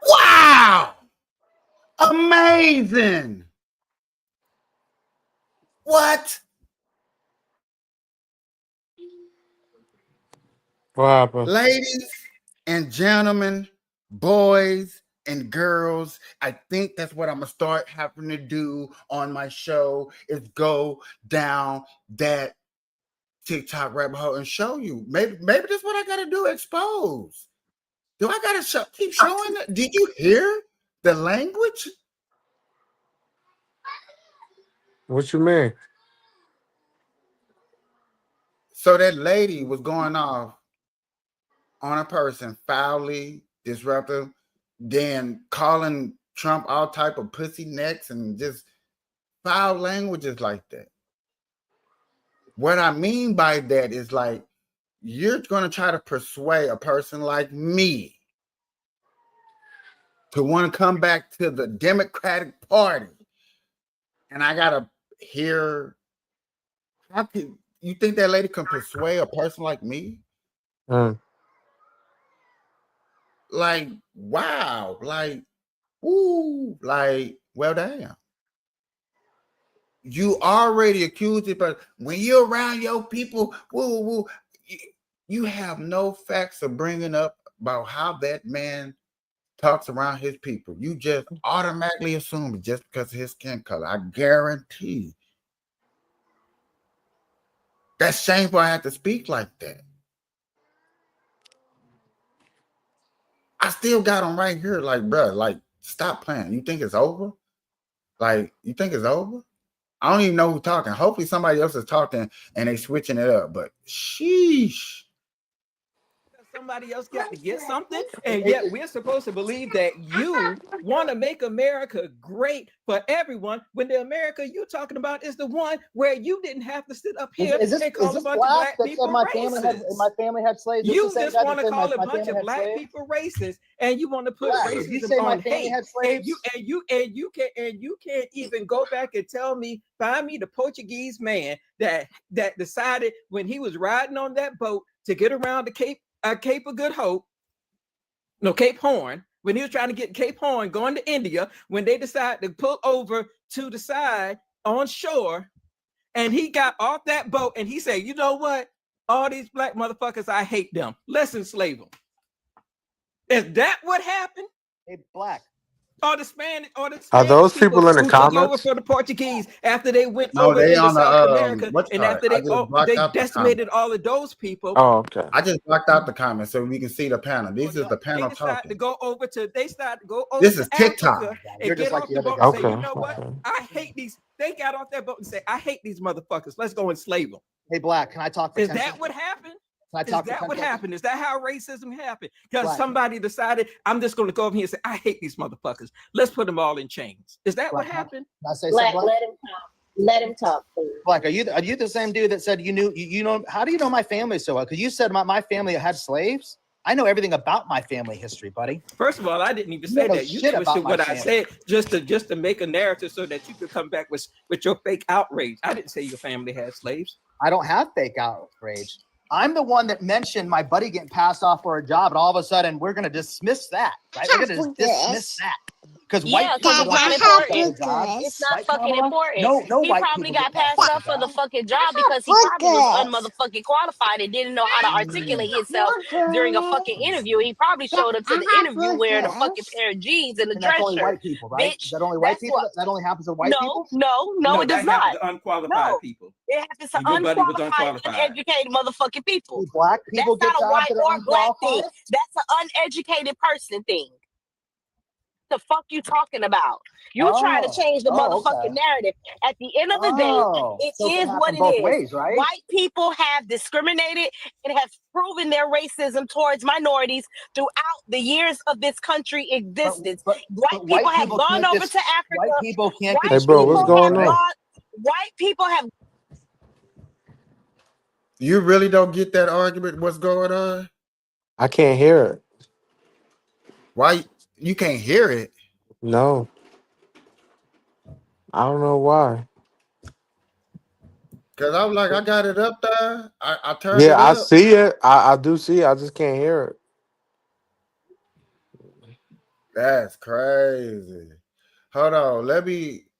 Wow! Amazing! What? What happened? Ladies and gentlemen, boys and girls, I think that's what I'm gonna start having to do on my show is go down that TikTok rabbit hole and show you. Maybe that's what I gotta do, expose. Do I gotta keep showing it? Did you hear the language? What you mean? So that lady was going off on a person foully, disruptive, then calling Trump all type of pussy necks and just foul languages like that. What I mean by that is like, you're going to try to persuade a person like me to want to come back to the Democratic Party. And I got to hear, how can you think that lady can persuade a person like me? Like, wow, like, ooh, like, well, damn. You already accused it, but when you're around your people, woo, woo, you have no facts of bringing up about how that man talks around his people. You just automatically assume it just because of his skin color. I guarantee. That's shameful. I have to speak like that. I still got him right here. Like, bro, like, stop playing. You think it's over? Like, you think it's over? I don't even know who's talking. Hopefully somebody else is talking and they switching it up. But sheesh. Somebody else got to get something, and yet we're supposed to believe that you want to make America great for everyone, when the America you're talking about is the one where you didn't have to sit up here and call a bunch of black people racist. My family had slaves. You just want to call a bunch of black people racist, and you want to put racism on hate, and you can't even go back and tell me, find me the Portuguese man that decided when he was riding on that boat to get around the Cape of Good Hope, no, Cape Horn, when he was trying to get Cape Horn going to India, when they decided to pull over to the side on shore, and he got off that boat and he said, you know what? All these black motherfuckers, I hate them. Let's enslave them. Is that what happened? Hey, black. Or the Spanish, Are those people in the who took over comments? for the Portuguese after they went No, over they into on South the America, and after they decimated all of those people. Oh, okay. I just blocked out the comments so we can see the panel. This is the panel They started talking. to go over This to is TikTok. Africa You're and just get like off the the other boat guy. and say, Okay, you know what? okay. I hate these. They got off that boat and say, I hate these motherfuckers. Let's go enslave them. Hey, black, can I talk for Is 10 that seconds? what happened? Can I Is talk for that 10 what seconds? happened? Is that how racism happened? Because Black. somebody decided, I'm just going to go over here and say, I hate these motherfuckers. Let's put them all in chains. Is that what Black, happened? Can I say Black, something? Black? let him talk. Let him talk, please. Black, are you the same dude that said you know? How do you know my family so well? Because you said my family had slaves. I know everything about my family history, buddy. First of all, I didn't even You say know that. You shit twisted about my what I family. said just to make a narrative so that you could come back with your fake outrage. I didn't say your family had slaves. I don't have fake outrage. I'm the one that mentioned my buddy getting passed off for a job, and all of a sudden we're going to dismiss that, right? We're going to dismiss that because white people because don't it's have not to important. take jobs. It's not Right, fucking Kamala? important. No He white probably people got get passed up for the fucking job because he probably was unmotherfucking qualified and didn't know how to articulate himself during a fucking interview. He probably showed up to the interview wearing a fucking pair of jeans and a And dress that's only shirt. white people, right? Bitch, Is that only white that's people? what. That only happens to white people? No, it does that not. happens to unqualified No, people. it happens to And your buddy was unqualified, unqualified. uneducated motherfucking people. Do black That's people get not a jobs white that are or black thing. unqualified? That's an uneducated person thing. The fuck you talking about? You trying to change the motherfucking okay. narrative. At the end of the day, it So it is can what happen it both is. ways, right? White people have discriminated and have proven their racism towards minorities throughout the years of this country existence. White people have gone can't over to Africa. White people can't White Hey, bro, what's people going have on? white people have. You really don't get that argument? What's going on? I can't hear it. Why you can't hear it? No. I don't know why. Because I was like, I got it up there. I turned Yeah, it I up. see it. I do see it. I just can't hear it. That's crazy. Hold on.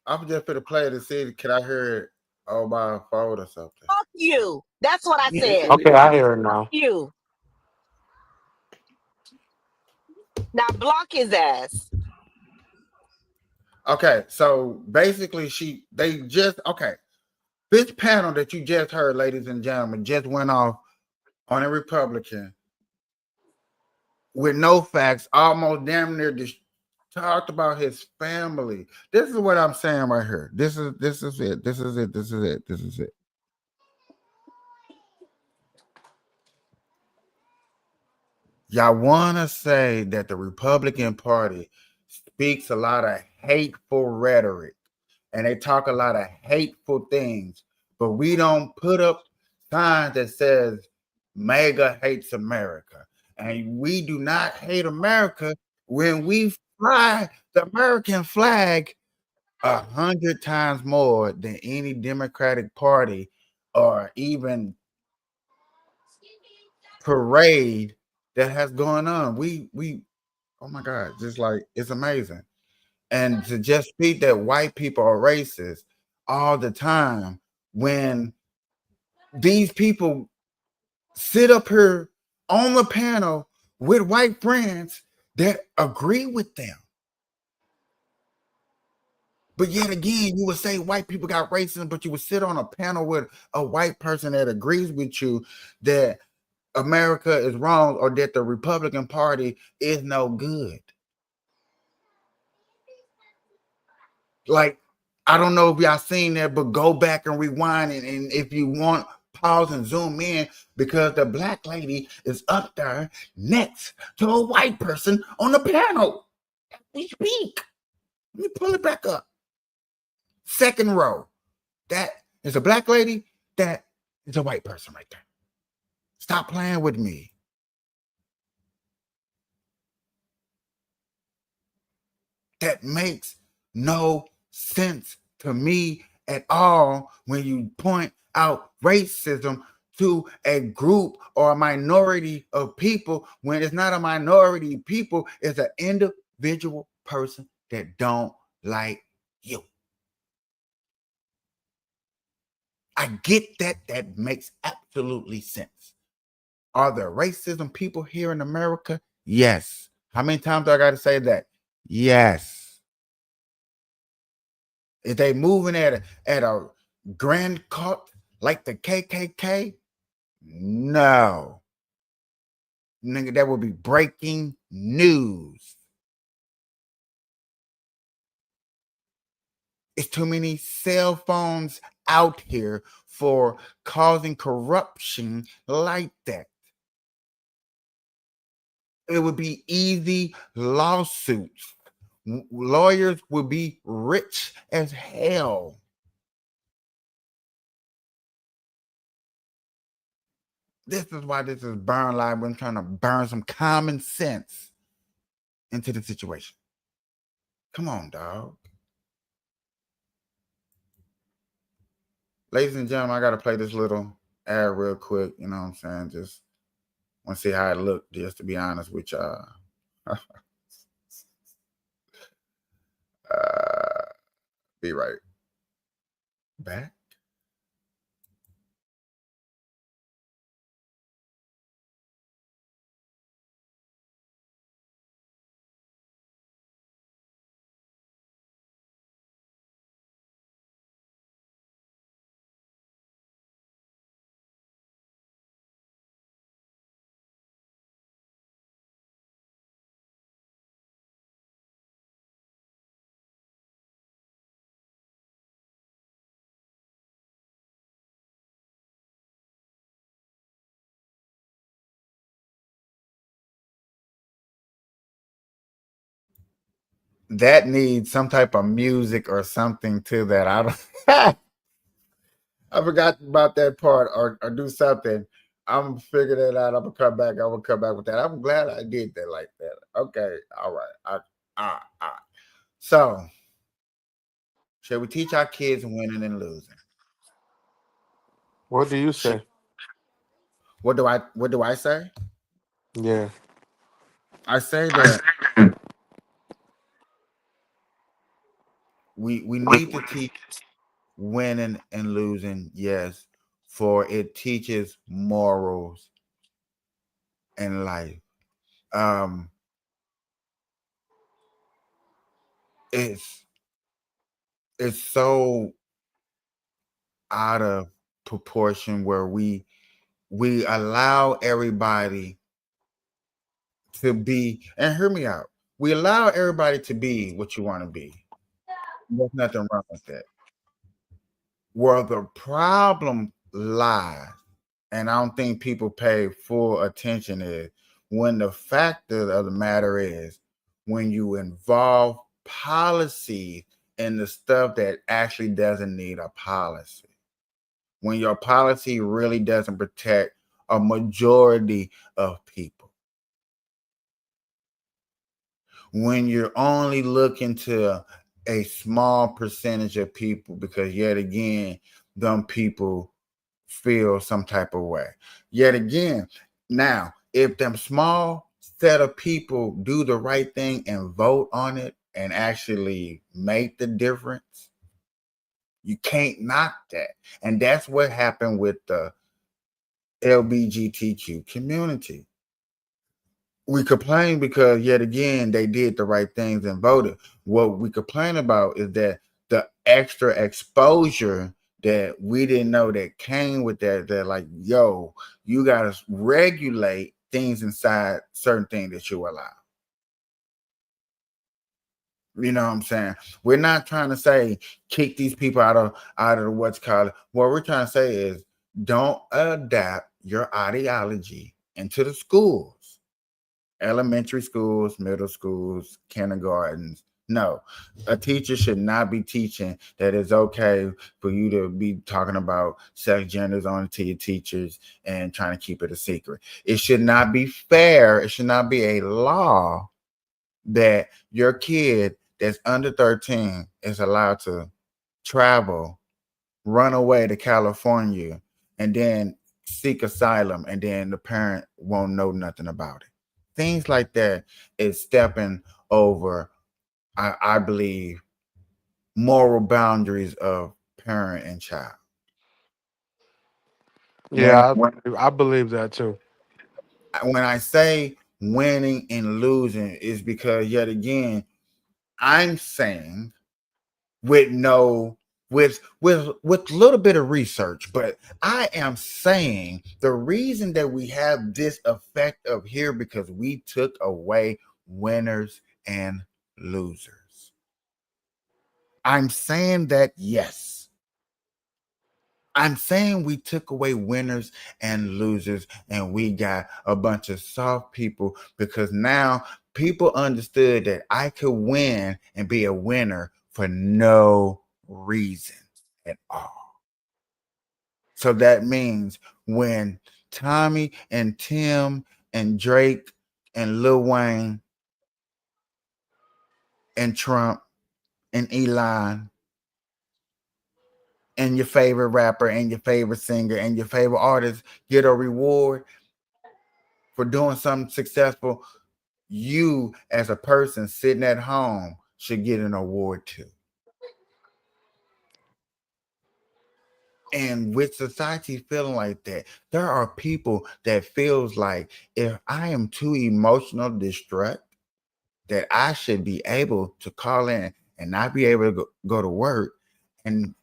I'm just going to play it and see. Can I hear it on my phone or something? Fuck you. That's what I said. Okay, I hear it now. Fuck you. Now block his ass. Okay, so basically this panel that you just heard, ladies and gentlemen, just went off on a Republican with no facts, almost damn near talked about his family. This is what I'm saying right here. This is it. y'all want to say that the Republican Party speaks a lot of hateful rhetoric and they talk a lot of hateful things, but we don't put up signs that says MAGA hates America. And we do not hate America when we fly the American flag 100 times more than any Democratic Party or even parade that has gone on. We oh my God, just like it's amazing. And to just speak that white people are racist all the time when these people sit up here on the panel with white friends that agree with them. But yet again, you would say white people got racism, but you would sit on a panel with a white person that agrees with you that America is wrong or that the Republican Party is no good. Like, I don't know if y'all seen that, but go back and rewind it. And if you want, pause and zoom in because the black lady is up there next to a white person on the panel. We speak. Let me pull it back up. Second row. That is a black lady. That is a white person right there. Stop playing with me. That makes no sense to me at all when you point out racism to a group or a minority of people when it's not a minority of people, it's an individual person that don't like you. I get that. That makes absolutely sense. Are there racism people here in America? Yes. How many times do I got to say that? Yes. Is they moving at a grand cult like the KKK? No. Nigga, that would be breaking news. It's too many cell phones out here for causing corruption like that. It would be easy lawsuits. Lawyers would be rich as hell. This is why this is Burn Live. I'm trying to burn some common sense into the situation. Come on, dog. Ladies and gentlemen, I got to play this little ad real quick. You know what I'm saying? Just want to see how it looked, just to be honest with y'all. Be right back. That needs some type of music or something to that. I don't I forgot about that part or do something. I'm figuring it out. I'm gonna come back. I will come back with that. I'm glad I did that like that. Okay, all right. So should we teach our kids winning and losing? What do you say? What do I say? Yeah. I say that we need to teach winning and losing, yes, for it teaches morals in life. It's so out of proportion where we allow everybody to be, and hear me out, we allow everybody to be what you want to be. There's nothing wrong with that. Where the problem lies, and I don't think people pay full attention, is when the fact of the matter is, when you involve policy in the stuff that actually doesn't need a policy, when your policy really doesn't protect a majority of people, when you're only looking to a small percentage of people, because yet again, them people feel some type of way. Yet again, now, if them small set of people do the right thing and vote on it and actually make the difference, you can't knock that. And that's what happened with the LGBTQ community. We complain because yet again they did the right things and voted. What we complain about is that the extra exposure that we didn't know that came with that like, yo, you gotta regulate things inside certain things that you allow. You know what I'm saying? We're not trying to say kick these people out of what's called. What we're trying to say is don't adapt your ideology into the schools, elementary schools, middle schools, kindergartens. No, a teacher should not be teaching that it's okay for you to be talking about sex genders only to your teachers and trying to keep it a secret. It should not be fair. It should not be a law that your kid that's under 13 is allowed to travel, run away to California, and then seek asylum, and then the parent won't know nothing about it. Things like that is stepping over, I believe, moral boundaries of parent and child. Yeah, I believe that too. When I say winning and losing, is because yet again, I'm saying with a little bit of research, but I am saying the reason that we have this effect of here because we took away winners and losers. I'm saying that, yes. I'm saying we took away winners and losers and we got a bunch of soft people because now people understood that I could win and be a winner for no reason at all. So that means when Tommy and Tim and Drake and Lil Wayne and Trump and Elon and your favorite rapper and your favorite singer and your favorite artist get a reward for doing something successful, you as a person sitting at home should get an award too. And with society feeling like that, there are people that feels like if I am too emotional distraught, that I should be able to call in and not be able to go to work and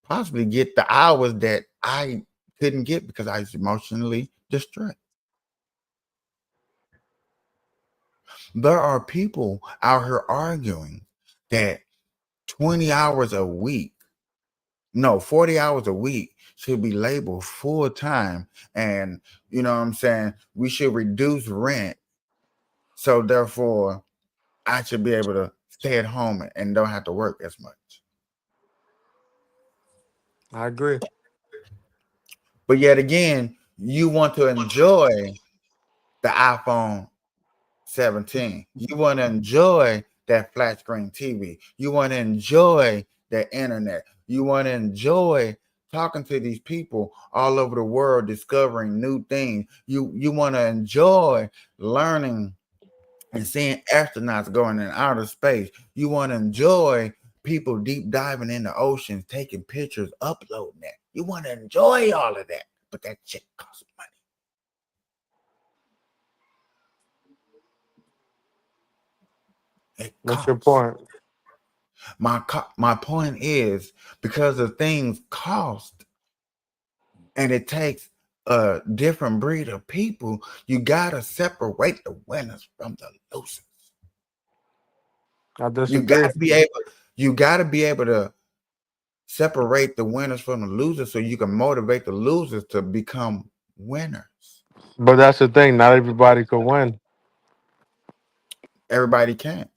possibly get the hours that I couldn't get because I was emotionally distraught. There are people out here arguing that 20 hours a week, no, 40 hours a week should be labeled full time. And you know what I'm saying? We should reduce rent. So therefore, I should be able to stay at home and don't have to work as much. I agree. But yet again, you want to enjoy the iPhone 17. You want to enjoy that flat screen TV. You want to enjoy the internet. You want to enjoy talking to these people all over the world, discovering new things. You want to enjoy learning and seeing astronauts going in outer space. You want to enjoy people deep diving in the oceans, taking pictures, uploading that. You want to enjoy all of that, but that shit costs money. What's your point? My point is because the things cost and it takes a different breed of people, you gotta separate the winners from the losers. I disagree. You gotta be able to separate the winners from the losers so you can motivate the losers to become winners. But that's the thing. Not everybody could win. Everybody can't.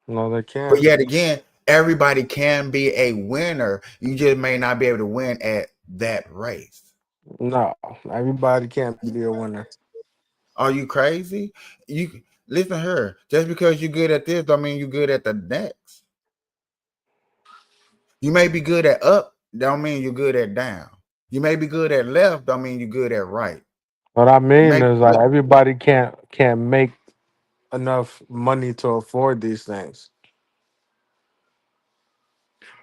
No, they But can't. yet again, everybody can be a winner. You just may not be able to win at that race. No, everybody can't be a winner. Are you crazy? You listen here. Just because you're good at this don't mean you're good at the next. You may be good at up, don't mean you're good at down. You may be good at left, don't mean you're good at right. What I mean Maybe is like everybody can't make enough money to afford these things.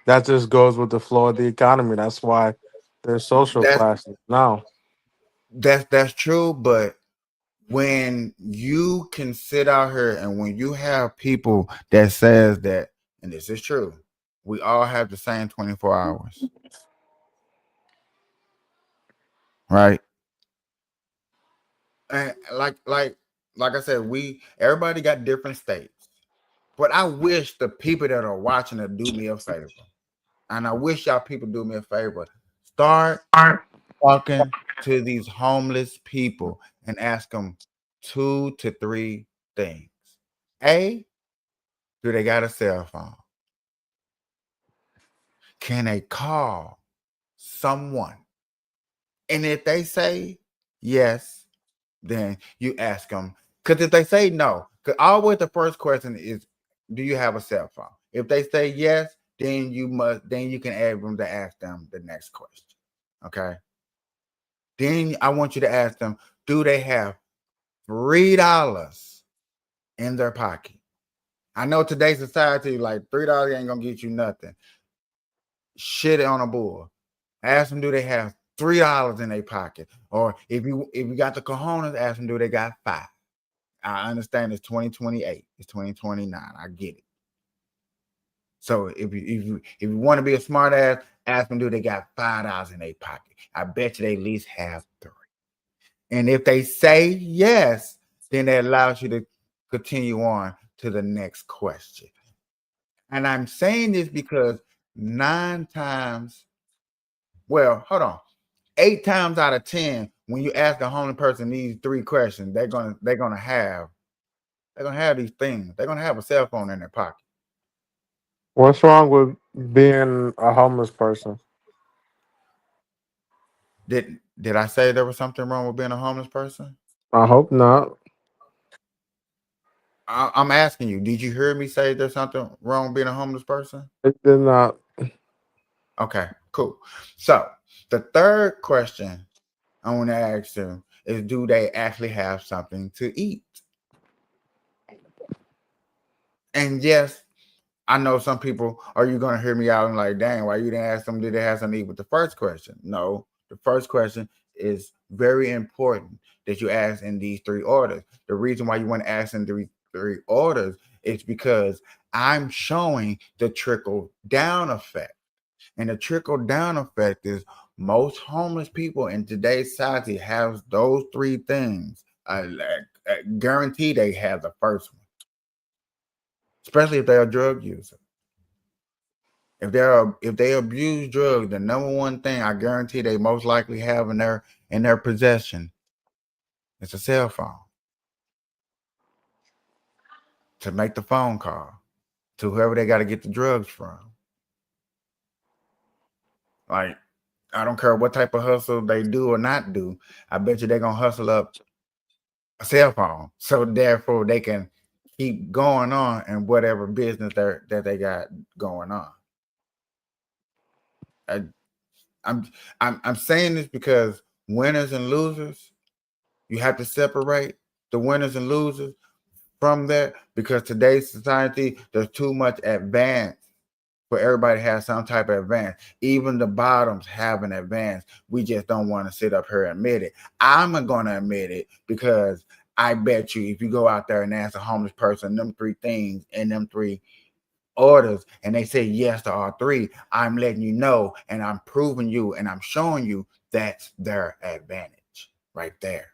That just goes with the flow of the economy. That's why there's social classes now. that's true, but when you can sit out here and when you have people that says that, and this is true, we all have the same 24 hours. Right? And like I said, everybody got different states. But I wish the people that are watching to do me a favor. And I wish y'all people do me a favor. Start talking to these homeless people and ask them 2 to 3 things. A, do they got a cell phone? Can they call someone? And if they say yes, then you ask them. Because if they say no, because always the first question is, do you have a cell phone? If they say yes, then you can ask them to ask them the next question. Okay. Then I want you to ask them, do they have $3 in their pocket? I know today's society, like $3 ain't gonna get you nothing. Shit on a bull. Ask them, do they have $3 in their pocket? Or if you got the cojones, ask them, do they got 5? I understand it's 2028, it's 2029. I get it. So if you want to be a smart ass, ask them, do they got $5 in their pocket? I bet you they at least have 3. And if they say yes, then that allows you to continue on to the next question. And I'm saying this because 8 times out of 10, when you ask a homeless person these 3 questions, they're gonna have these things. They're gonna have a cell phone in their pocket. What's wrong with being a homeless person? Did I say there was something wrong with being a homeless person? I hope not. I'm asking you, did you hear me say there's something wrong with being a homeless person? It did not. Okay, cool. So the third question I want to ask them is, do they actually have something to eat? And yes, I know some people, are you going to hear me out and like, dang, why you didn't ask them, did they have something to eat with the first question? No, the first question is very important that you ask in these 3 orders. The reason why you want to ask in 3 orders is because I'm showing the trickle down effect. And the trickle down effect is most homeless people in today's society have those 3 things. I guarantee they have the first one, especially if they're a drug user. If they abuse drugs, the number one thing I guarantee they most likely have in their possession is a cell phone to make the phone call to whoever they got to get the drugs from. Like, I don't care what type of hustle they do or not do. I bet you they're gonna hustle up a cell phone, so therefore they can keep going on in whatever business that they got going on. I'm saying this because winners and losers, you have to separate the winners and losers from that, because today's society, there's too much advance for everybody to have some type of advance. Even the bottoms have an advance. We just don't want to sit up here and admit it. I'm going to admit it because I bet you if you go out there and ask a homeless person them 3 things and them 3 orders and they say yes to all 3, I'm letting you know and I'm proving you and I'm showing you that's their advantage right there.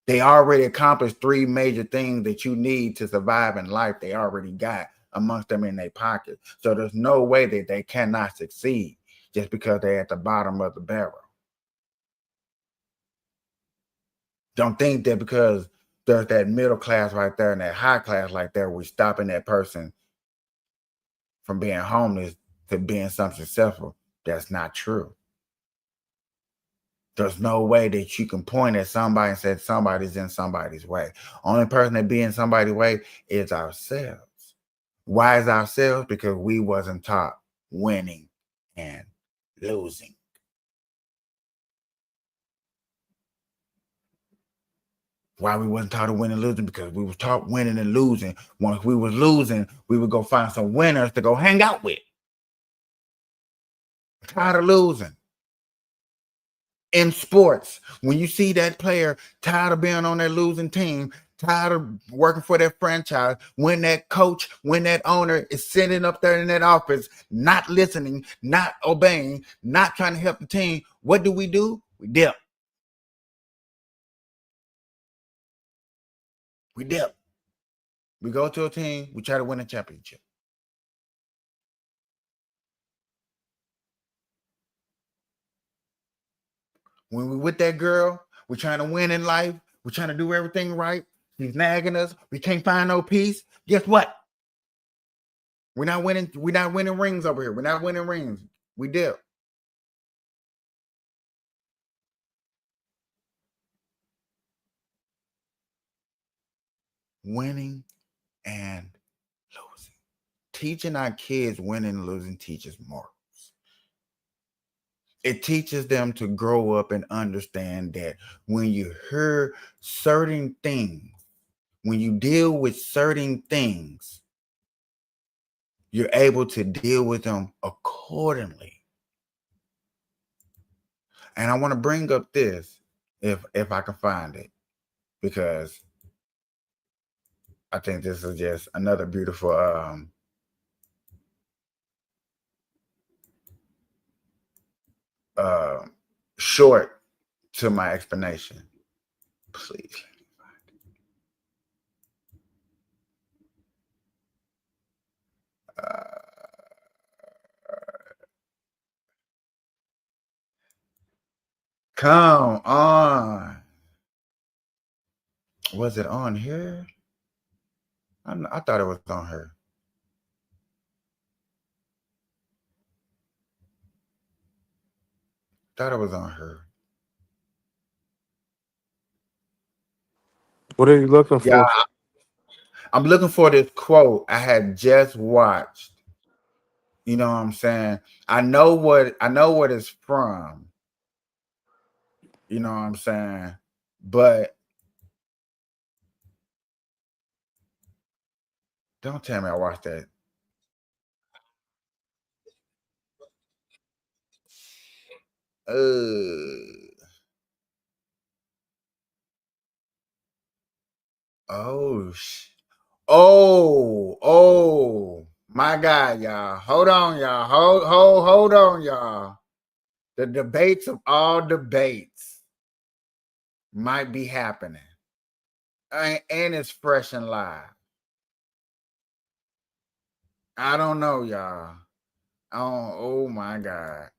They already accomplished 3 major things that you need to survive in life. They already got amongst them in their pocket. So there's no way that they cannot succeed just because they're at the bottom of the barrel. Don't think that because there's that middle class right there and that high class right there, we're stopping that person from being homeless to being something successful. That's not true. There's no way that you can point at somebody and say somebody's in somebody's way. Only person that be in somebody's way is ourselves. Why is ourselves? Because we wasn't taught winning and losing. Why we wasn't taught to win and losing? Because we was taught winning and losing. Once we was losing, we would go find some winners to go hang out with. Tired of losing. In sports, when you see that player tired of being on that losing team, tired of working for that franchise, when that coach, when that owner is sitting up there in that office, not listening, not obeying, not trying to help the team, what do? We dip. We dip. We go to a team, we try to win a championship. When we're with that girl, we're trying to win in life. We're trying to do everything right. She's nagging us. We can't find no peace. Guess what? We're not winning. We're not winning rings over here. We're not winning rings. We dip. Winning and losing. Teaching our kids winning and losing teaches morals. It teaches them to grow up and understand that when you hear certain things, when you deal with certain things, you're able to deal with them accordingly. And I want to bring up this, if I can find it, because I think this is just another beautiful short to my explanation. Please. Come on. Was it on here? I thought it was on her. Thought it was on her. What are you looking for? Yeah, I'm looking for this quote I had just watched. You know what I'm saying? I know what it's from. You know what I'm saying? But don't tell me I watched that. Oh my God, y'all. Hold on, y'all. Hold on, y'all. The debates of all debates might be happening. And it's fresh and live. I don't know, y'all. Oh my God.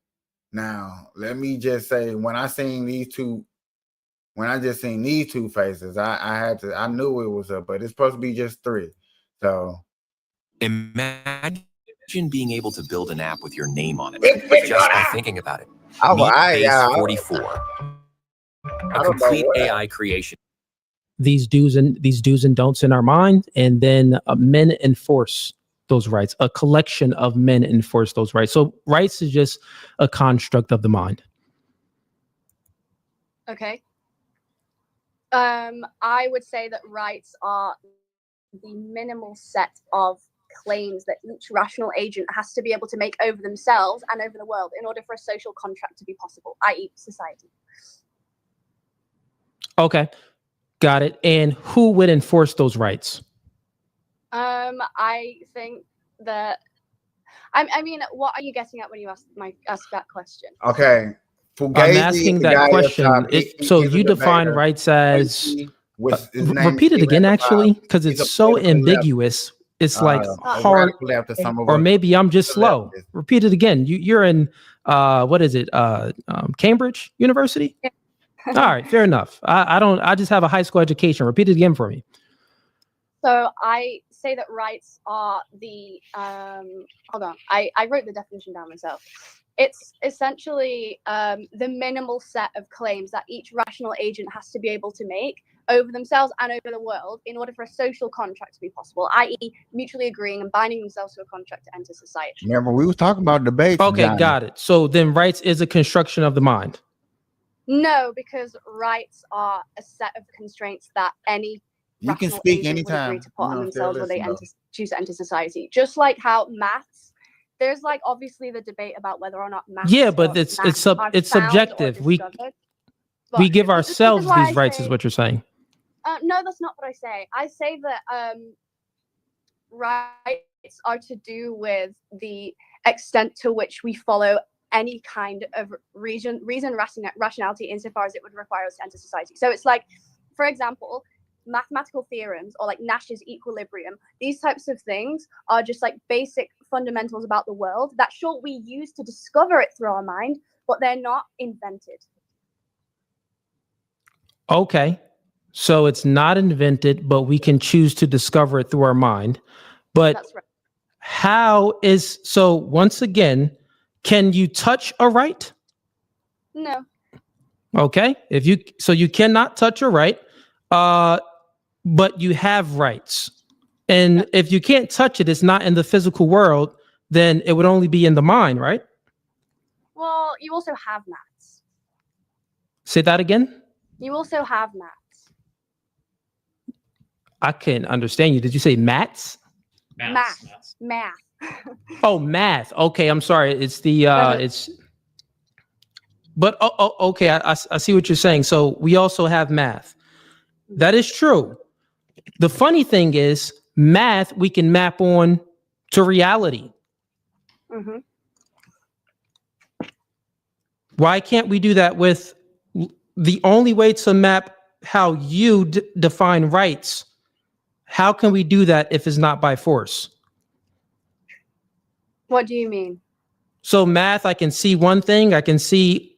Now, let me just say, when I just seen these two faces, I knew it was up, but it's supposed to be just three. So imagine being able to build an app with your name on it just by thinking about it. Base 44, a complete AI creation. These do's and don'ts in our mind, and then men enforce those rights. A collection of men enforce those rights. So rights is just a construct of the mind. Okay. I would say that rights are the minimal set of claims that each rational agent has to be able to make over themselves and over the world in order for a social contract to be possible, i.e. society. Okay, got it. And who would enforce those rights? I think that, I mean, what are you getting at when you ask that question? Okay. I'm asking that question. So you define rights as, repeat it again, actually, because it's so ambiguous. It's like hard, or maybe I'm just slow. Repeat it again. You're in, what is it? Cambridge University? All right, fair enough. I just have a high school education. Repeat it again for me. So I say that rights are the hold on. I wrote the definition down myself. It's essentially the minimal set of claims that each rational agent has to be able to make over themselves and over the world in order for a social contract to be possible, i.e. mutually agreeing and binding themselves to a contract to enter society. Remember, we was talking about debates. Okay, Johnny. got it. So then rights is a construction of the mind. No, because rights are a set of constraints that any You can rational speak agent would anytime. agree to put on You themselves don't when they listen, choose to enter society. Just like how maths, there's like obviously the debate about whether or not maths. Yeah, but or it's maths are found or subjective. We discovered. we give But ourselves this is why these I rights, say- is what you're saying. No, that's not what I say. I say that rights are to do with the extent to which we follow any kind of reason, rationality insofar as it would require us to enter society. So it's like, for example, mathematical theorems or like Nash's equilibrium. These types of things are just like basic fundamentals about the world that sure we use to discover it through our mind, but they're not invented. Okay. So it's not invented, but we can choose to discover it through our mind. But That's right. so once again, can you touch a right? No. Okay. You cannot touch a right, but you have rights. And if you can't touch it, it's not in the physical world, then it would only be in the mind, right? Well, you also have maths. Say that again. You also have maths. I can't understand you. Did you say maths? Math. Oh, math. Okay, I'm sorry. It's the it's. But okay. I see what you're saying. So we also have math. That is true. The funny thing is, math we can map on to reality. Mm-hmm. Why can't we do that with the only way to map how you define rights? How can we do that if it's not by force? What do you mean? So math, I can see one thing, I can see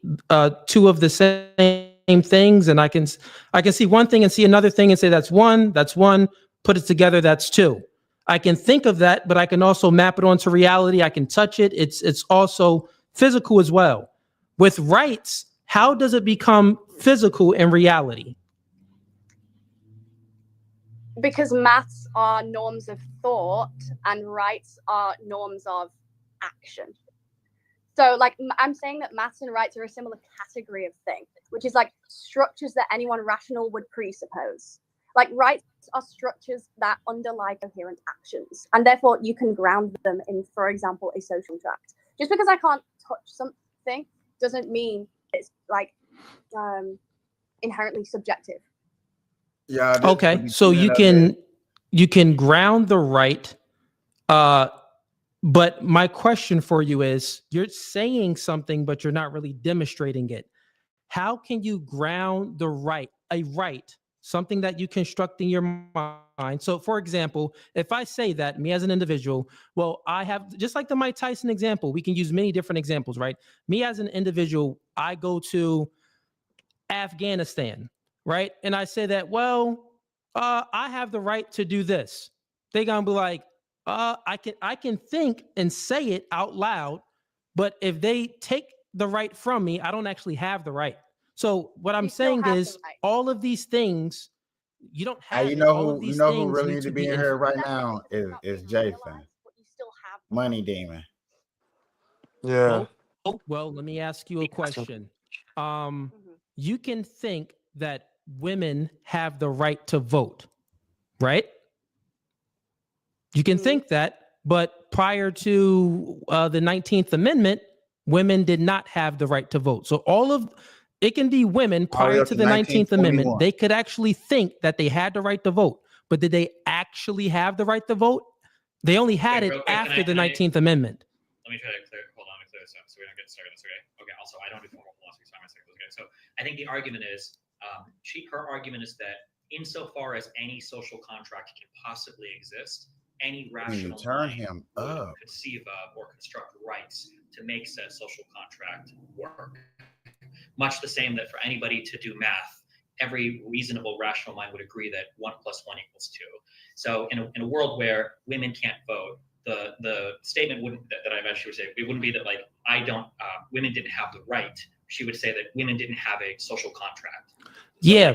two of the same things, and I can see one thing and see another thing and say that's one, put it together, that's two. I can think of that, but I can also map it onto reality. I can touch it. It's also physical as well. With rights, how does it become physical in reality? Because maths are norms of thought and rights are norms of action. So like I'm saying that maths and rights are a similar category of thing, which is like structures that anyone rational would presuppose. Like rights are structures that underlie coherent actions, and therefore you can ground them in, for example, a social contract. Just because I can't touch something doesn't mean it's like inherently subjective. Yeah. Okay, so you can ground the right, but my question for you is, you're saying something, but you're not really demonstrating it. How can you ground the right, something that you construct in your mind? So, for example, if I say that me as an individual, well, I have, just like the Mike Tyson example, we can use many different examples, right? Me as an individual, I go to Afghanistan, right? And I say that, well, I have the right to do this. They're gonna be like, I can think and say it out loud, but if they take the right from me, I don't actually have the right. So what I'm saying is, all of these things, you don't have. You know who really need to be in here right now is Jason, Money Demon. Yeah. Well, let me ask you a question. You can think that women have the right to vote, right? You can think that, but prior to the 19th Amendment, women did not have the right to vote. So it can be women prior to the 19th Amendment. They could actually think that they had the right to vote, but did they actually have the right to vote? They only had it after the 19th Amendment. Let me try to clear this up so we don't get started. Okay. Also, I don't do formal philosophy, so I'm going to say this. So I think the argument is, her argument is that insofar as any social contract can possibly exist, any rational mind would conceive of or construct rights to make said social contract work. much the same that for anybody to do math, every reasonable, rational mind would agree that 1 + 1 = 2. So in a world where women can't vote, the statement wouldn't that I eventually would say, it wouldn't be that like women didn't have the right. She would say that women didn't have a social contract. So yeah,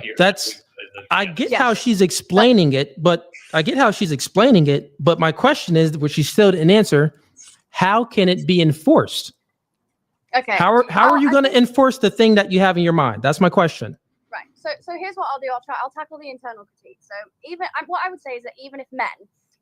I get how she's explaining it, but my question is, which she still didn't answer, how can it be enforced? Okay. How are you going to enforce the thing that you have in your mind? That's my question. Right. So here's what I'll do. I'll tackle the internal critique. So what I would say is that even if men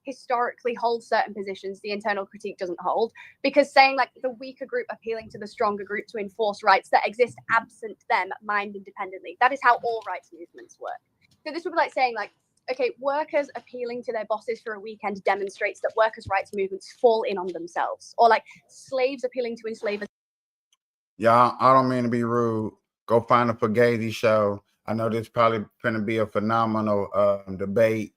historically hold certain positions, the internal critique doesn't hold, because saying like the weaker group appealing to the stronger group to enforce rights that exist absent them mind independently. That is how all rights movements work. So this would be like saying like, okay, workers appealing to their bosses for a weekend demonstrates that workers' rights movements fall in on themselves, or like slaves appealing to enslavers. Y'all, I don't mean to be rude. Go find the Fugazi show. I know this probably going to be a phenomenal debate.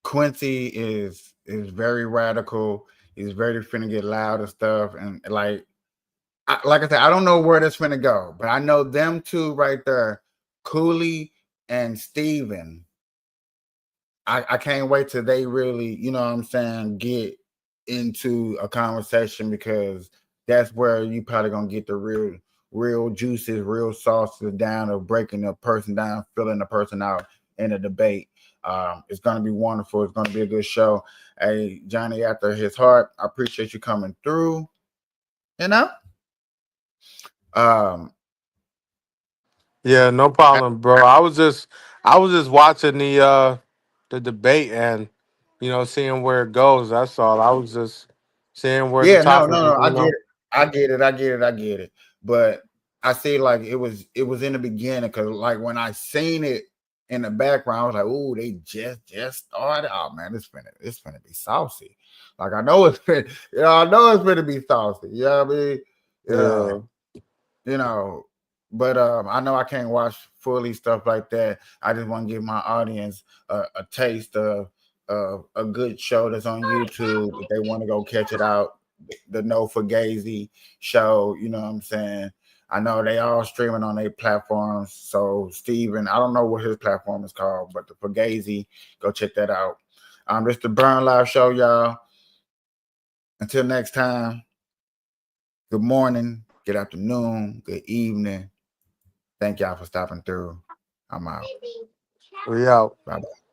Quincy is very radical. He's very finna get loud and stuff. And like I said, I don't know where that's finna go, but I know them two right there, Cooley and Steven. I can't wait till they really, you know what I'm saying, get into a conversation, because that's where you probably gonna get the real juices, real sauces down of breaking the person down, filling the person out in a debate. It's gonna be wonderful. It's gonna be a good show. Hey, Johnny, after his heart, I appreciate you coming through. You know? Yeah, no problem, bro. I was just watching the debate and seeing where it goes. That's all. I was just seeing where the topic. No. I get it. But I see like it was in the beginning, because like when I seen it in the background, I was like, "Oh, they just started. Oh man, it's gonna be saucy." Like I know it's gonna be saucy. You know what I mean? Yeah. You know, but I know I can't watch fully stuff like that. I just want to give my audience a taste of a good show that's on YouTube. If they want to go catch it out, the No Fugazi show, you know what I'm saying? I know they all streaming on their platforms. So Steven, I don't know what his platform is called, but the Fugazi, go check that out. It's the Burn Live Show, y'all. Until next time, good morning, good afternoon, good evening. Thank y'all for stopping through. I'm out. We out. Bye-bye.